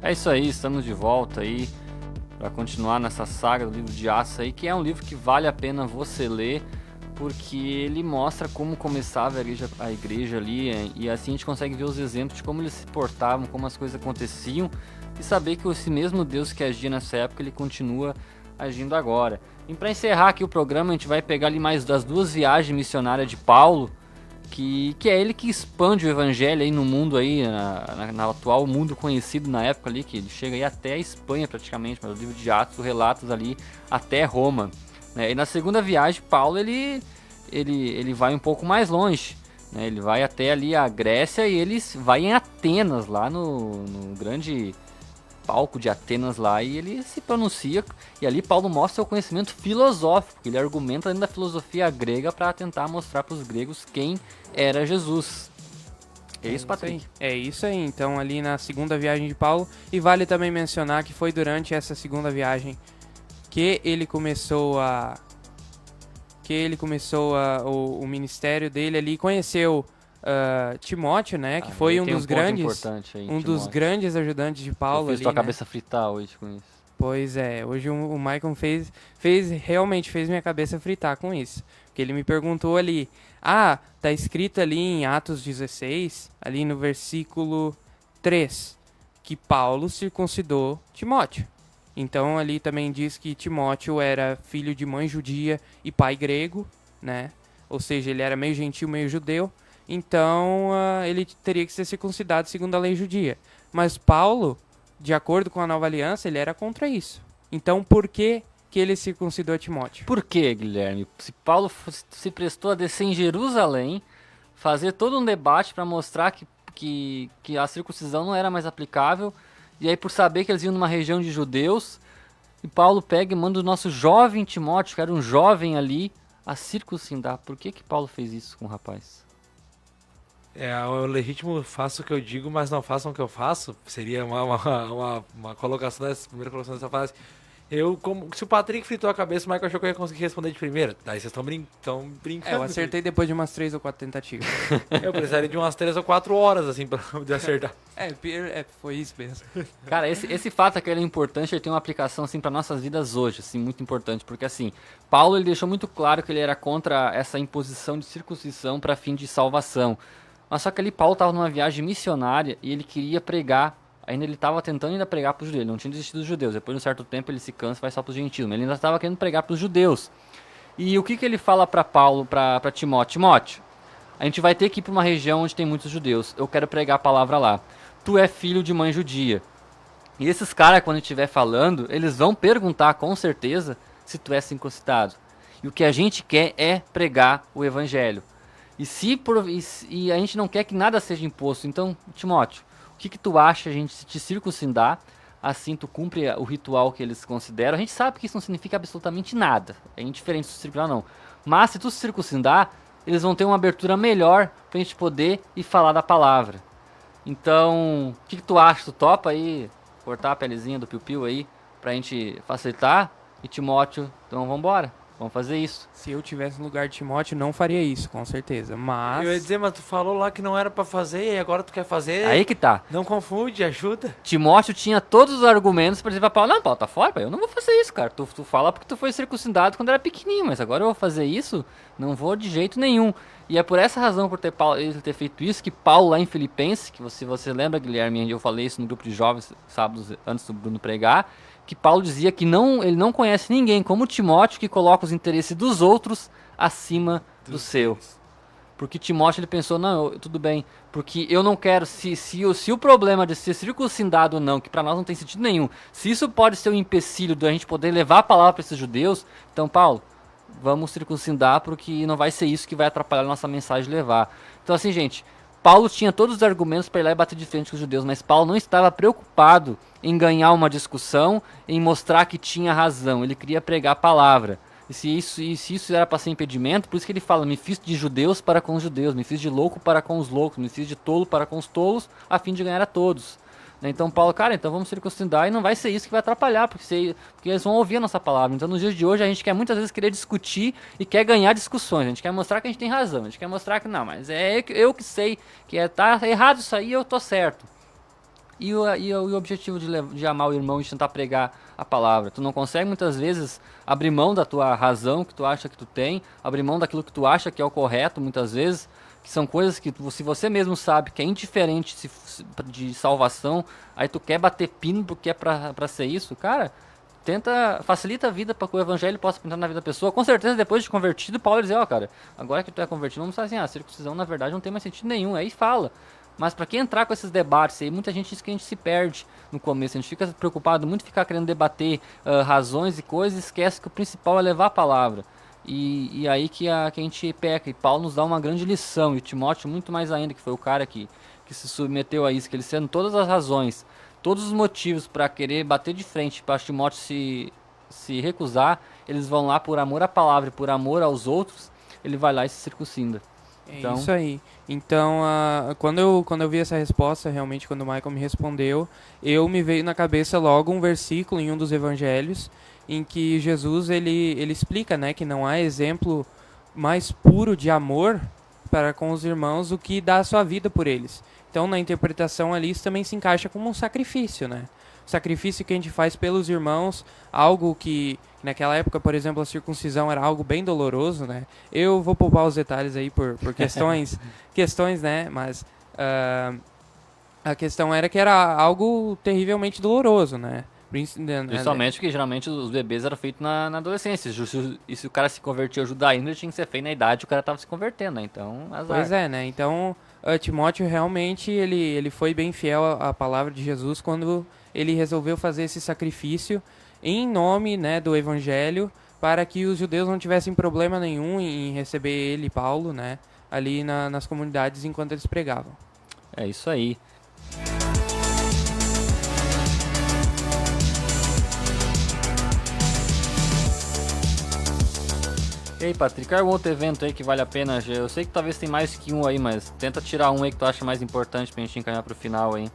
É isso aí, estamos de volta aí para continuar nessa saga do livro de Atos aí, que é um livro que vale a pena você ler, porque ele mostra como começava a igreja ali, e assim a gente consegue ver os exemplos de como eles se portavam, como as coisas aconteciam, e saber que esse mesmo Deus que agia nessa época, ele continua agindo agora. E para encerrar aqui o programa, a gente vai pegar ali mais das duas viagens missionárias de Paulo, que é ele que expande o evangelho aí no mundo aí, na atual mundo conhecido na época ali, que ele chega aí até a Espanha praticamente, mas o livro de Atos relatos ali até Roma, né? E na segunda viagem, Paulo ele vai um pouco mais longe, né? Ele vai até ali a Grécia e ele vai em Atenas, lá no grande palco de Atenas lá, e ele se pronuncia, e ali Paulo mostra o conhecimento filosófico, ele argumenta dentro da filosofia grega para tentar mostrar para os gregos quem era Jesus. É isso, Patrick? É isso aí, então ali na segunda viagem de Paulo, e vale também mencionar que foi durante essa segunda viagem que ele começou o ministério dele ali, conheceu Timóteo, né, que foi um dos grandes ajudantes de Paulo. Eu fiz tua cabeça fritar hoje com isso. Pois é, hoje o Maicon realmente fez minha cabeça fritar com isso, porque ele me perguntou ali, tá escrito ali em Atos 16, ali no versículo 3, que Paulo circuncidou Timóteo. Então ali também diz que Timóteo era filho de mãe judia e pai grego, né, ou seja, ele era meio gentil, meio judeu. Então, ele teria que ser circuncidado segundo a lei judia. Mas Paulo, de acordo com a Nova Aliança, ele era contra isso. Então, por que ele circuncidou Timóteo? Por que, Guilherme? Se Paulo se prestou a descer em Jerusalém, fazer todo um debate para mostrar que a circuncisão não era mais aplicável, e aí por saber que eles iam numa região de judeus, e Paulo pega e manda o nosso jovem Timóteo, que era um jovem ali, a circuncidar. Por que Paulo fez isso com o rapaz? O legítimo faço o que eu digo, mas não façam o que eu faço. Seria uma colocação primeira colocação dessa frase. Se o Patrick fritou a cabeça, o Michael achou que eu ia conseguir responder de primeira. Daí vocês estão brincando. Eu acertei depois de umas 3 ou 4 tentativas. Eu precisaria de umas 3 ou 4 horas, assim, pra poder acertar. Foi isso mesmo. Cara, esse fato aqui é importante, ele tem uma aplicação assim para nossas vidas hoje, assim, muito importante, porque assim, Paulo ele deixou muito claro que ele era contra essa imposição de circuncisão para fim de salvação. Mas só que ali Paulo estava numa viagem missionária e ele queria pregar, ainda ele estava tentando ainda pregar para os judeus, ele não tinha desistido dos judeus. Depois de um certo tempo ele se cansa e vai só para os gentios, mas ele ainda estava querendo pregar para os judeus. E o que ele fala para Paulo, para Timóteo? Timóteo, a gente vai ter que ir para uma região onde tem muitos judeus, eu quero pregar a palavra lá. Tu é filho de mãe judia. E esses caras, quando estiver falando, eles vão perguntar com certeza se tu é circuncidado. E o que a gente quer é pregar o evangelho. E a gente não quer que nada seja imposto. Então, Timóteo, o que tu acha a gente se te circuncidar? Assim tu cumpre o ritual que eles consideram. A gente sabe que isso não significa absolutamente nada. É indiferente se tu circuncidar ou não. Mas se tu se circuncidar, eles vão ter uma abertura melhor pra gente poder ir falar da palavra. Então, o que tu acha? Tu topa aí cortar a pelezinha do piu-piu aí pra gente facilitar? E Timóteo, então vambora, vamos fazer isso. Se eu tivesse no lugar de Timóteo, não faria isso, com certeza, mas... Eu ia dizer, mas tu falou lá que não era pra fazer e agora tu quer fazer. Aí que tá. Não confunde, ajuda. Timóteo tinha todos os argumentos pra dizer pra Paulo, não, Paulo, tá fora, eu não vou fazer isso, cara. Tu fala porque tu foi circuncidado quando era pequenininho, mas agora eu vou fazer isso? Não vou de jeito nenhum. E é por essa razão, por ele ter feito isso, que Paulo lá em Filipenses, que você lembra, Guilherme, eu falei isso no grupo de jovens sábados antes do Bruno pregar, que Paulo dizia que ele não conhece ninguém como Timóteo que coloca os interesses dos outros acima do seu. Porque Timóteo ele pensou, não, tudo bem, porque eu não quero, se o problema de ser circuncidado ou não, que pra nós não tem sentido nenhum, se isso pode ser um empecilho de a gente poder levar a palavra para esses judeus, então Paulo, vamos circuncidar porque não vai ser isso que vai atrapalhar a nossa mensagem de levar. Então assim, gente, Paulo tinha todos os argumentos para ir lá e bater de frente com os judeus, mas Paulo não estava preocupado em ganhar uma discussão, em mostrar que tinha razão, ele queria pregar a palavra. E se isso era para ser impedimento, por isso que ele fala, me fiz de judeus para com os judeus, me fiz de louco para com os loucos, me fiz de tolo para com os tolos, a fim de ganhar a todos. Então Paulo, cara, então vamos circuncidar e não vai ser isso que vai atrapalhar, porque eles vão ouvir a nossa palavra. Então nos dias de hoje a gente quer muitas vezes querer discutir e quer ganhar discussões, a gente quer mostrar que a gente tem razão, a gente quer mostrar que não, mas é eu que sei que tá errado isso aí, eu tô certo. E o objetivo de amar o irmão e de tentar pregar a palavra. Tu não consegue muitas vezes abrir mão da tua razão que tu acha que tu tem, abrir mão daquilo que tu acha que é o correto muitas vezes, que são coisas que se você mesmo sabe que é indiferente de salvação, aí tu quer bater pino porque é pra ser isso, cara, facilita a vida para que o evangelho possa entrar na vida da pessoa. Com certeza depois de convertido, Paulo diz, cara, agora que tu é convertido, vamos falar assim, a circuncisão na verdade não tem mais sentido nenhum, aí fala. Mas para quem entrar com esses debates aí, muita gente diz que a gente se perde no começo, a gente fica preocupado muito em ficar querendo debater razões e coisas, e esquece que o principal é levar a palavra. E aí que a gente peca, e Paulo nos dá uma grande lição, e Timóteo muito mais ainda, que foi o cara que se submeteu a isso, que ele sendo todas as razões, todos os motivos para querer bater de frente, para Timóteo se recusar, eles vão lá por amor à palavra e por amor aos outros, ele vai lá e se circuncida. Então... É isso aí. Então, quando eu vi essa resposta, realmente, quando o Michael me respondeu, me veio na cabeça logo um versículo em um dos evangelhos, em que Jesus ele explica, né, que não há exemplo mais puro de amor para com os irmãos do que dar a sua vida por eles. Então, na interpretação ali, isso também se encaixa como um sacrifício, né? O sacrifício que a gente faz pelos irmãos, algo que naquela época, por exemplo, a circuncisão era algo bem doloroso, né? Eu vou poupar os detalhes aí por questões, né? Mas a questão era que era algo terrivelmente doloroso, né? Principalmente porque geralmente os bebês eram feitos na adolescência. E se o cara se convertia ao judaísmo, tinha que ser feito na idade, o cara estava se convertendo, né? Então, azar. Pois é, né? Então, Timóteo realmente ele foi bem fiel à palavra de Jesus quando ele resolveu fazer esse sacrifício em nome, né, do evangelho, para que os judeus não tivessem problema nenhum em receber ele, Paulo, né, ali nas comunidades enquanto eles pregavam. É isso aí. E aí, Patrick, algum outro evento aí que vale a pena? Eu sei que talvez tem mais que um aí, mas tenta tirar um aí que tu acha mais importante pra gente encaminhar pro final aí.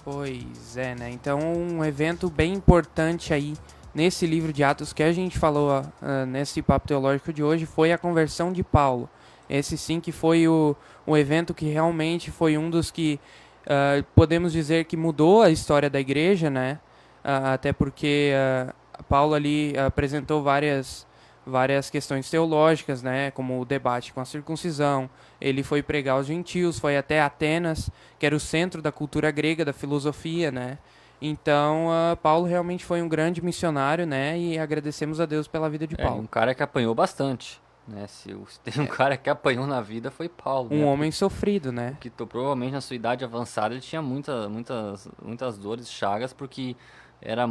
Pois é, né? Então, um evento bem importante aí nesse livro de Atos que a gente falou nesse papo teológico de hoje foi a conversão de Paulo. Esse sim que foi o evento que realmente foi um dos que podemos dizer que mudou a história da igreja, né? Até porque Paulo ali apresentou várias questões teológicas, né? Como o debate com a circuncisão. Ele foi pregar aos gentios, foi até Atenas, que era o centro da cultura grega, da filosofia, né? Então, Paulo realmente foi um grande missionário, né? E agradecemos a Deus pela vida de Paulo. Um cara que apanhou bastante, né? Se tem um cara que apanhou na vida foi Paulo. Um né? homem sofrido, né? Que provavelmente na sua idade avançada ele tinha muitas dores, chagas, porque era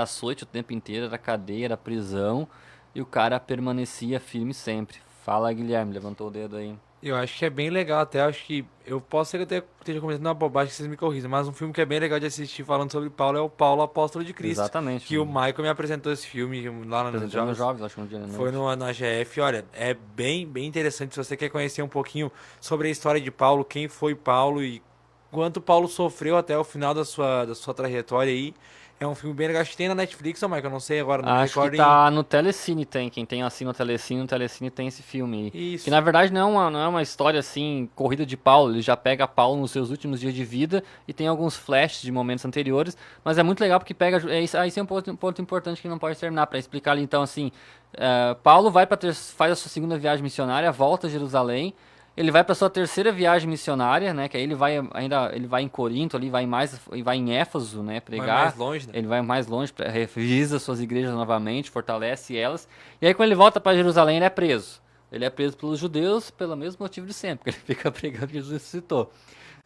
açoite o tempo inteiro, era cadeia, era prisão, e o cara permanecia firme sempre. Fala, Guilherme, levantou o dedo aí. Eu acho que é bem legal até, acho que eu posso ser que eu até esteja comentando uma bobagem que vocês me corrijam, mas um filme que é bem legal de assistir falando sobre Paulo é o Paulo Apóstolo de Cristo. Exatamente. Que o Michael me apresentou esse filme lá nos Jovens, acho que um dia foi na AGF. Olha, é bem interessante se você quer conhecer um pouquinho sobre a história de Paulo, quem foi Paulo e quanto Paulo sofreu até o final da sua trajetória aí. É um filme bem legal. Acho que tem na Netflix, Michael? Eu não sei agora. Não acho que tá no Telecine, tem. Quem tem assina o Telecine tem esse filme aí. Isso. Que na verdade não é uma história assim, corrida de Paulo. Ele já pega Paulo nos seus últimos dias de vida e tem alguns flashes de momentos anteriores. Mas é muito legal porque pega. Aí é um ponto importante que não pode terminar para explicar ali. Então, assim, Paulo faz a sua segunda viagem missionária, volta a Jerusalém. Ele vai para sua terceira viagem missionária, né? Que aí ele vai em Corinto, ali vai em Éfeso, né? Pregar. Vai mais longe, né? Ele vai mais longe, revisa suas igrejas novamente, fortalece elas. E aí quando ele volta para Jerusalém, ele é preso. Ele é preso pelos judeus pelo mesmo motivo de sempre, porque ele fica pregando que Jesus ressuscitou,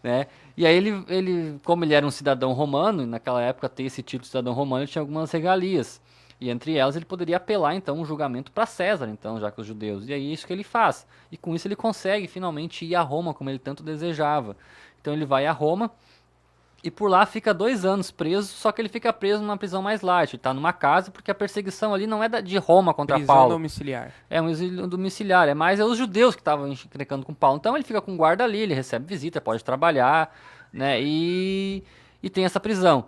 né? E aí ele, como ele era um cidadão romano, e naquela época ter esse título de cidadão romano, ele tinha algumas regalias. E entre elas ele poderia apelar então um julgamento para César, então, já que os judeus. E é isso que ele faz. E com isso ele consegue finalmente ir a Roma, como ele tanto desejava. Então ele vai a Roma e por lá fica 2 anos preso, só que ele fica preso numa prisão mais light. Ele está numa casa porque a perseguição ali não é de Roma contra prisão Paulo. Domiciliar. É um exílio domiciliar, é os judeus que estavam encrencando com Paulo. Então ele fica com guarda ali, ele recebe visita, pode trabalhar, né? E tem essa prisão.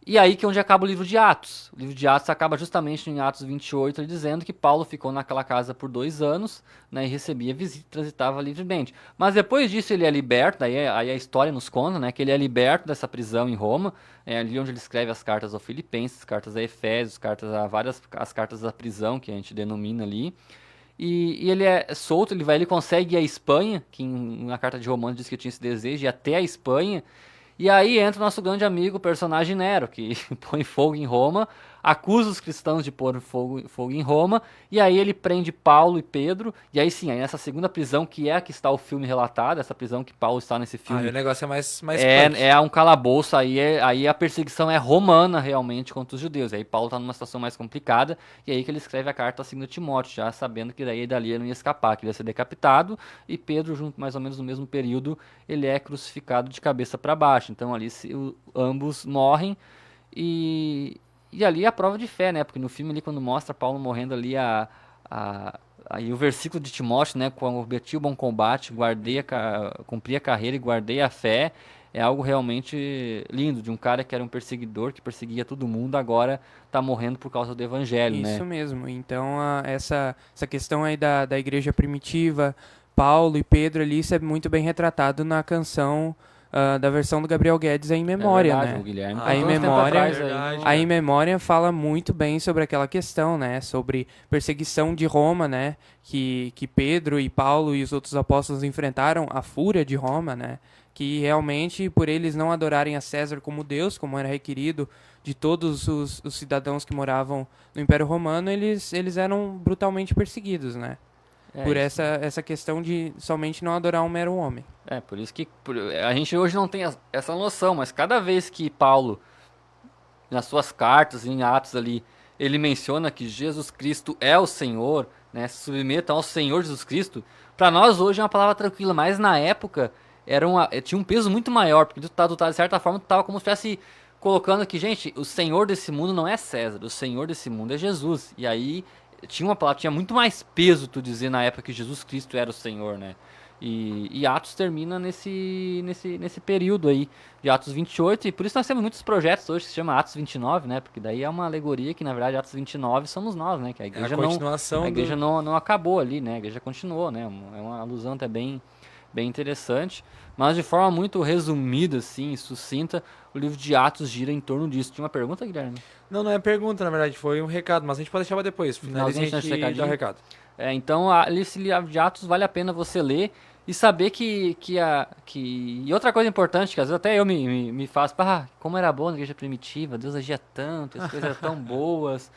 E aí que é onde acaba o livro de Atos. O livro de Atos acaba justamente em Atos 28, ele dizendo que Paulo ficou naquela casa por 2 anos, né, e recebia visita, transitava livremente. Mas depois disso ele é liberto, aí a história nos conta, né, que ele é liberto dessa prisão em Roma, ali onde ele escreve as cartas aos Filipenses, cartas a Efésios, as cartas da prisão, que a gente denomina ali. E ele é solto, ele consegue ir à Espanha, que na carta de Romanos diz que tinha esse desejo, ir até a Espanha. E aí entra o nosso grande amigo, o personagem Nero, que põe fogo em Roma, acusa os cristãos de pôr fogo em Roma, e aí ele prende Paulo e Pedro, e aí sim, aí nessa segunda prisão, que é a que está o filme relatado, essa prisão que Paulo está nesse filme. O negócio é mais é um calabouço, aí a perseguição é romana realmente contra os judeus, aí Paulo está numa situação mais complicada, e aí que ele escreve a carta a 2 Timóteo, já sabendo que dali ele não ia escapar, que ele ia ser decapitado, e Pedro, junto mais ou menos no mesmo período, ele é crucificado de cabeça para baixo, então ali ambos morrem, e ali é a prova de fé, né? Porque no filme ali, quando mostra Paulo morrendo ali, aí o versículo de Timóteo, né? Combati o bom combate, cumpri a carreira e guardei a fé, é algo realmente lindo, de um cara que era um perseguidor, que perseguia todo mundo, agora tá morrendo por causa do evangelho, né? Isso mesmo. Então, essa questão aí da igreja primitiva, Paulo e Pedro ali, isso é muito bem retratado na canção da versão do Gabriel Guedes, a Em Memória, verdade, né? O Guilherme a Em Memória fala muito bem sobre aquela questão, né? Sobre perseguição de Roma, né? Que Pedro e Paulo e os outros apóstolos enfrentaram a fúria de Roma, né? Que realmente, por eles não adorarem a César como Deus, como era requerido de todos os cidadãos que moravam no Império Romano, eles eram brutalmente perseguidos, né? Por essa questão de somente não adorar um mero homem. Por isso que a gente hoje não tem essa noção, mas cada vez que Paulo, nas suas cartas, em Atos ali, ele menciona que Jesus Cristo é o Senhor, né, se submetam ao Senhor Jesus Cristo, para nós hoje é uma palavra tranquila, mas na época tinha um peso muito maior, porque de certa forma tu estava como se estivesse colocando que, gente, o Senhor desse mundo não é César, o Senhor desse mundo é Jesus, e aí tinha uma palavra, tinha muito mais peso tu dizer na época que Jesus Cristo era o Senhor, né? E Atos termina nesse período aí de Atos 28, e por isso nós temos muitos projetos hoje que se chama Atos 29, né? Porque daí é uma alegoria que, na verdade, Atos 29 somos nós, né? Que a igreja, não acabou ali, né? A igreja continuou, né? É uma alusão até bem interessante, mas de forma muito resumida, assim, sucinta, o livro de Atos gira em torno disso. Tinha uma pergunta, Guilherme? Não é pergunta, na verdade, foi um recado, mas a gente pode deixar pra depois. Finalmente a gente dá o recado. Então, esse livro de Atos vale a pena você ler e saber que e outra coisa importante, que às vezes até eu me faço, como era bom na igreja primitiva, Deus agia tanto, as coisas eram tão boas.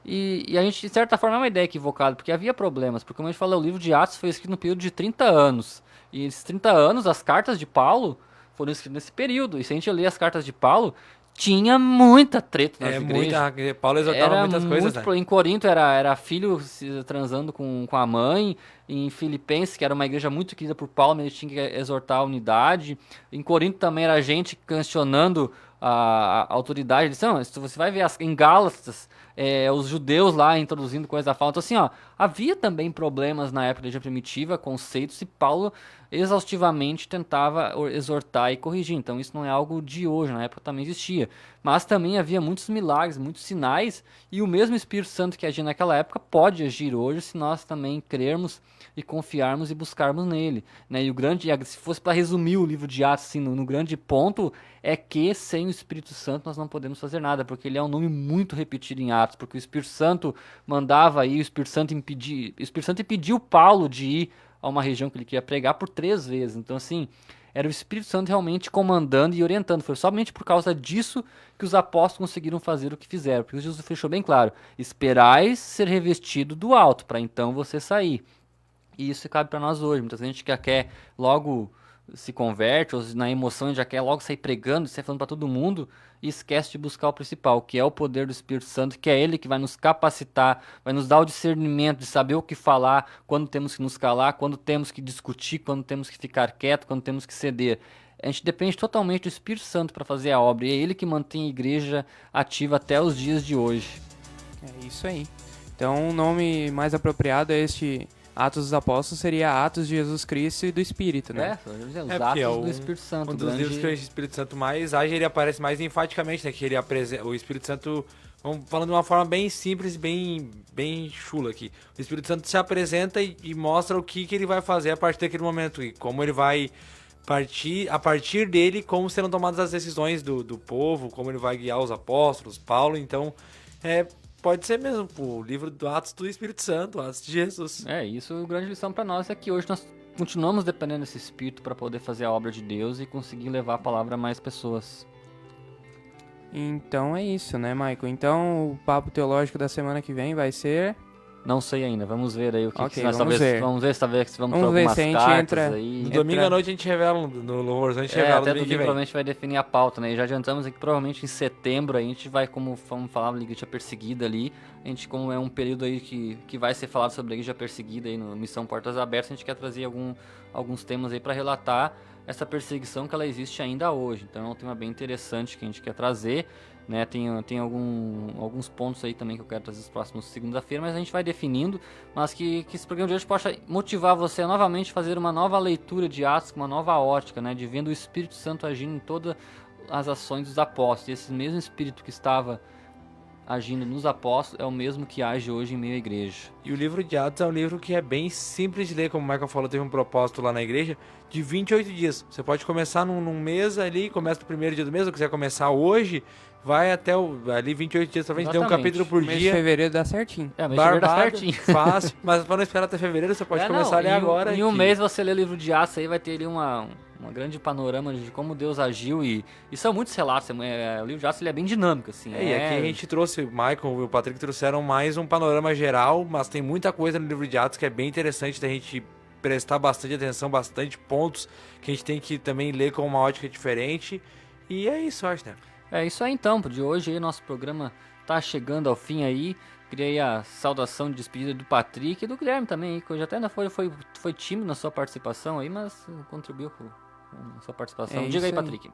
E a gente, de certa forma, é uma ideia equivocada, porque havia problemas. Porque, como a gente falou, o livro de Atos foi escrito no período de 30 anos. E esses 30 anos, as cartas de Paulo foram escritas nesse período. E se a gente ler as cartas de Paulo, tinha muita treta nas igrejas. Paulo exortava muitas coisas, né? Em Corinto era filho transando com a mãe. Em Filipenses, que era uma igreja muito querida por Paulo, mas ele tinha que exortar a unidade. Em Corinto também era gente questionando a autoridade. Você vai ver em Gálatas, os judeus lá introduzindo coisas da fala. Então, assim, havia também problemas na época da igreja primitiva, conceitos, e Paulo exaustivamente tentava exortar e corrigir. Então, isso não é algo de hoje, na época também existia. Mas também havia muitos milagres, muitos sinais, e o mesmo Espírito Santo que agia naquela época pode agir hoje se nós também crermos e confiarmos e buscarmos nele, né? E se fosse para resumir o livro de Atos, assim, no grande ponto, é que sem o Espírito Santo nós não podemos fazer nada, porque ele é um nome muito repetido em Atos, porque o Espírito Santo mandava aí, o Espírito Santo impediu Paulo de ir a uma região que ele queria pregar por 3 vezes. Então, assim, era o Espírito Santo realmente comandando e orientando. Foi somente por causa disso que os apóstolos conseguiram fazer o que fizeram, porque Jesus deixou bem claro: esperais ser revestido do alto, para então você sair. E isso cabe para nós hoje. Muita gente que quer logo se converte, ou na emoção já quer logo sair pregando, sair falando para todo mundo, e esquece de buscar o principal, que é o poder do Espírito Santo, que é ele que vai nos capacitar, vai nos dar o discernimento de saber o que falar, quando temos que nos calar, quando temos que discutir, quando temos que ficar quieto, quando temos que ceder. A gente depende totalmente do Espírito Santo para fazer a obra, e é ele que mantém a igreja ativa até os dias de hoje. É isso aí. Então, o nome mais apropriado é este Atos dos Apóstolos, seria Atos de Jesus Cristo e do Espírito, né? Os Atos do Espírito Santo. Um dos livros que o Espírito Santo mais age, ele aparece mais enfaticamente, né? Que ele o Espírito Santo, vamos falando de uma forma bem simples, bem chula aqui. O Espírito Santo se apresenta e mostra o que ele vai fazer a partir daquele momento, e como ele vai a partir dele, como serão tomadas as decisões do povo, como ele vai guiar os apóstolos, Paulo. Então, pode ser mesmo o livro do Atos do Espírito Santo, Atos de Jesus. Isso, a grande lição para nós é que hoje nós continuamos dependendo desse Espírito para poder fazer a obra de Deus e conseguir levar a palavra a mais pessoas. Então é isso, né, Michael? Então o papo teológico da semana que vem vai ser... Não sei ainda, vamos ver aí o que nós vamos ver. Vamos ver se vamos para algumas se a gente cartas aí. No domingo à noite a gente revela, no Louvor, a gente revela até domingo provavelmente vai definir a pauta, né? E já adiantamos aqui, provavelmente em setembro a gente vai, como vamos falar, a igreja perseguida ali. A gente, como é um período aí que vai ser falado sobre a igreja perseguida aí no Missão Portas Abertas, a gente quer trazer alguns temas aí para relatar essa perseguição que ela existe ainda hoje. Então é um tema bem interessante que a gente quer trazer, né? Tem alguns pontos aí também que eu quero trazer nos próximos segunda-feira, mas a gente vai definindo, mas que esse programa de hoje possa motivar você a novamente fazer uma nova leitura de Atos, com uma nova ótica, né? De vendo o Espírito Santo agindo em todas as ações dos apóstolos. E esse mesmo Espírito que estava agindo nos apóstolos é o mesmo que age hoje em meio à igreja. E o livro de Atos é um livro que é bem simples de ler, como o Michael falou, teve um propósito lá na igreja de 28 dias. Você pode começar num mês ali, começa no primeiro dia do mês, ou quiser começar hoje, vai até ali 28 dias pra frente, tem um capítulo por mês dia. Mês de fevereiro dá certinho. Mês de fevereiro dá certinho. Fácil, mas para não esperar até fevereiro, você pode começar a ler agora. Em um mês você lê o livro de Atos, aí vai ter ali uma grande panorama de como Deus agiu, e são muitos relatos. O livro de Atos ele é bem dinâmico, assim. E aqui a gente trouxe, o Michael e o Patrick trouxeram mais um panorama geral, mas tem muita coisa no livro de Atos que é bem interessante da gente prestar bastante atenção, bastante pontos que a gente tem que também ler com uma ótica diferente. E é isso, acho, né? É isso aí então, de hoje aí nosso programa tá chegando ao fim aí. Queria aí a saudação de despedida do Patrick e do Guilherme também, que hoje até ainda foi tímido na sua participação aí, mas contribuiu com a sua participação. Diga aí, Patrick.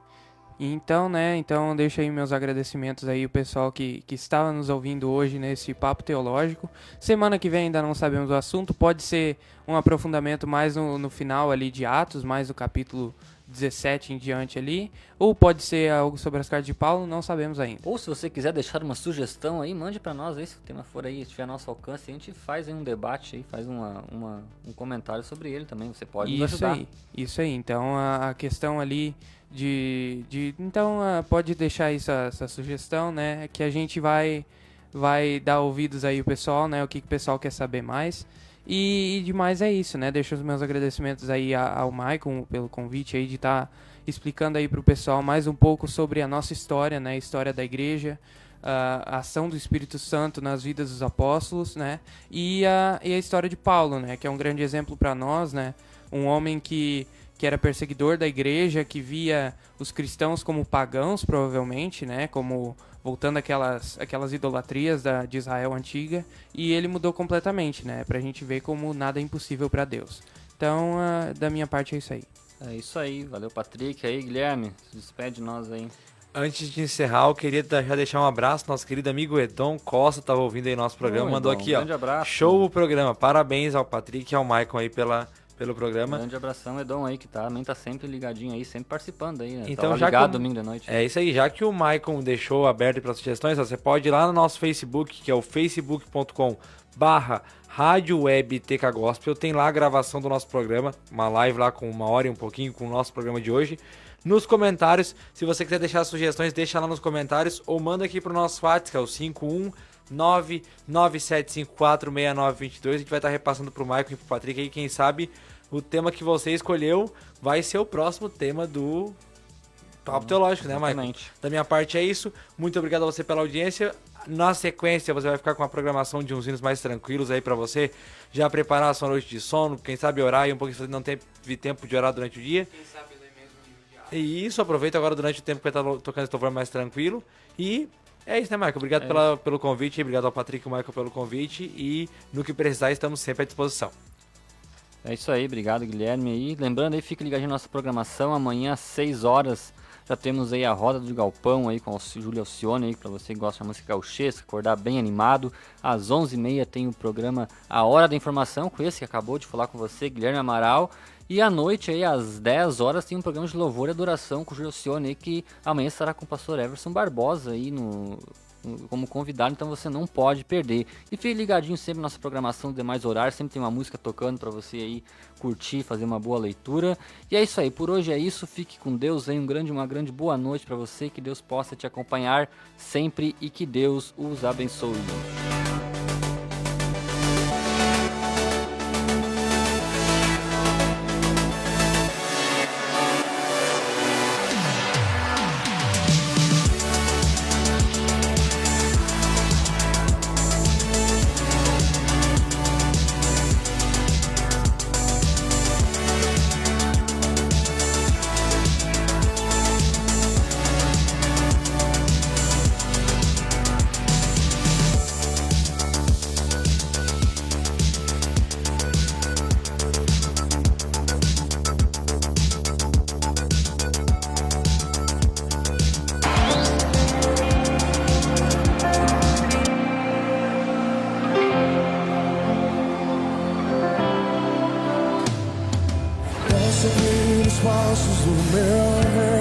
Então, né, deixa aí meus agradecimentos aí o pessoal que estava nos ouvindo hoje nesse papo teológico. Semana que vem ainda não sabemos o assunto, pode ser um aprofundamento mais no final ali de Atos, mais no capítulo 17 em diante ali, ou pode ser algo sobre as cartas de Paulo, não sabemos ainda. Ou se você quiser deixar uma sugestão aí, mande pra nós aí, se o tema for aí, se tiver a nosso alcance, a gente faz aí um debate aí, faz um comentário sobre ele também, você pode nos ajudar. Isso aí, então a questão ali então pode deixar essa sugestão, né, que a gente vai dar ouvidos aí o pessoal, né, o que o pessoal quer saber mais. E demais é isso, né? Deixo os meus agradecimentos aí ao Maicon pelo convite aí de estar explicando aí pro pessoal mais um pouco sobre a nossa história, né? A história da igreja, a ação do Espírito Santo nas vidas dos apóstolos, né? E a história de Paulo, né? Que é um grande exemplo para nós, né? Um homem que era perseguidor da igreja, que via os cristãos como pagãos, provavelmente, né? Como voltando aquelas idolatrias de Israel antiga, e ele mudou completamente, né? Pra gente ver como nada é impossível para Deus. Então, da minha parte é isso aí. É isso aí, valeu Patrick, aí Guilherme, se despede de nós aí. Antes de encerrar, eu queria já deixar um abraço, nosso querido amigo Edom Costa, estava ouvindo aí nosso programa, mandou Edom, aqui, ó, abraço, show o programa, parabéns ao Patrick e ao Maicon aí pelo programa. Grande abração, Edom aí, que também tá sempre ligadinho aí, sempre participando aí, né? Então, Tava já ligado que domingo de noite. É isso aí, já que o Maicon deixou aberto para sugestões, ó, você pode ir lá no nosso Facebook, que é o facebook.com/Rádio Web TK Gospel, tem lá a gravação do nosso programa, uma live lá com 1 hora e um pouquinho com o nosso programa de hoje. Nos comentários, se você quiser deixar sugestões, deixa lá nos comentários ou manda aqui pro nosso WhatsApp, que é o 51997546922, a gente vai estar repassando pro Maicon e pro Patrick aí, quem sabe o tema que você escolheu vai ser o próximo tema do Papo Teológico, né, Maicon? Da minha parte é isso. Muito obrigado a você pela audiência. Na sequência, você vai ficar com uma programação de uns hinos mais tranquilos aí pra você já preparar a sua noite de sono, quem sabe orar e um pouquinho se você não teve tempo de orar durante o dia. Quem sabe ler mesmo o livro de Atos. E isso, aproveita agora durante o tempo que vai estar tocando esse louvor mais tranquilo. E é isso, né, Maicon? Obrigado pelo convite, obrigado ao Patrick e ao Maicon pelo convite. E no que precisar, estamos sempre à disposição. É isso aí, obrigado Guilherme aí. Lembrando aí, fica ligadinho na nossa programação, amanhã às 6 horas já temos aí a Roda do Galpão aí com o Júlio Alcione aí, pra você que gosta de música gauchesca, acordar bem animado. Às 11h30 tem o programa A Hora da Informação, com esse que acabou de falar com você, Guilherme Amaral. E à noite aí, às 10 horas, tem um programa de louvor e adoração com o Júlio Alcione aí, que amanhã estará com o pastor Everson Barbosa aí como convidado, então você não pode perder. E fique ligadinho sempre na nossa programação, demais horários, sempre tem uma música tocando para você aí curtir, fazer uma boa leitura. E é isso aí, por hoje é isso, fique com Deus aí, uma grande boa noite para você, que Deus possa te acompanhar sempre e que Deus os abençoe. Passos do meu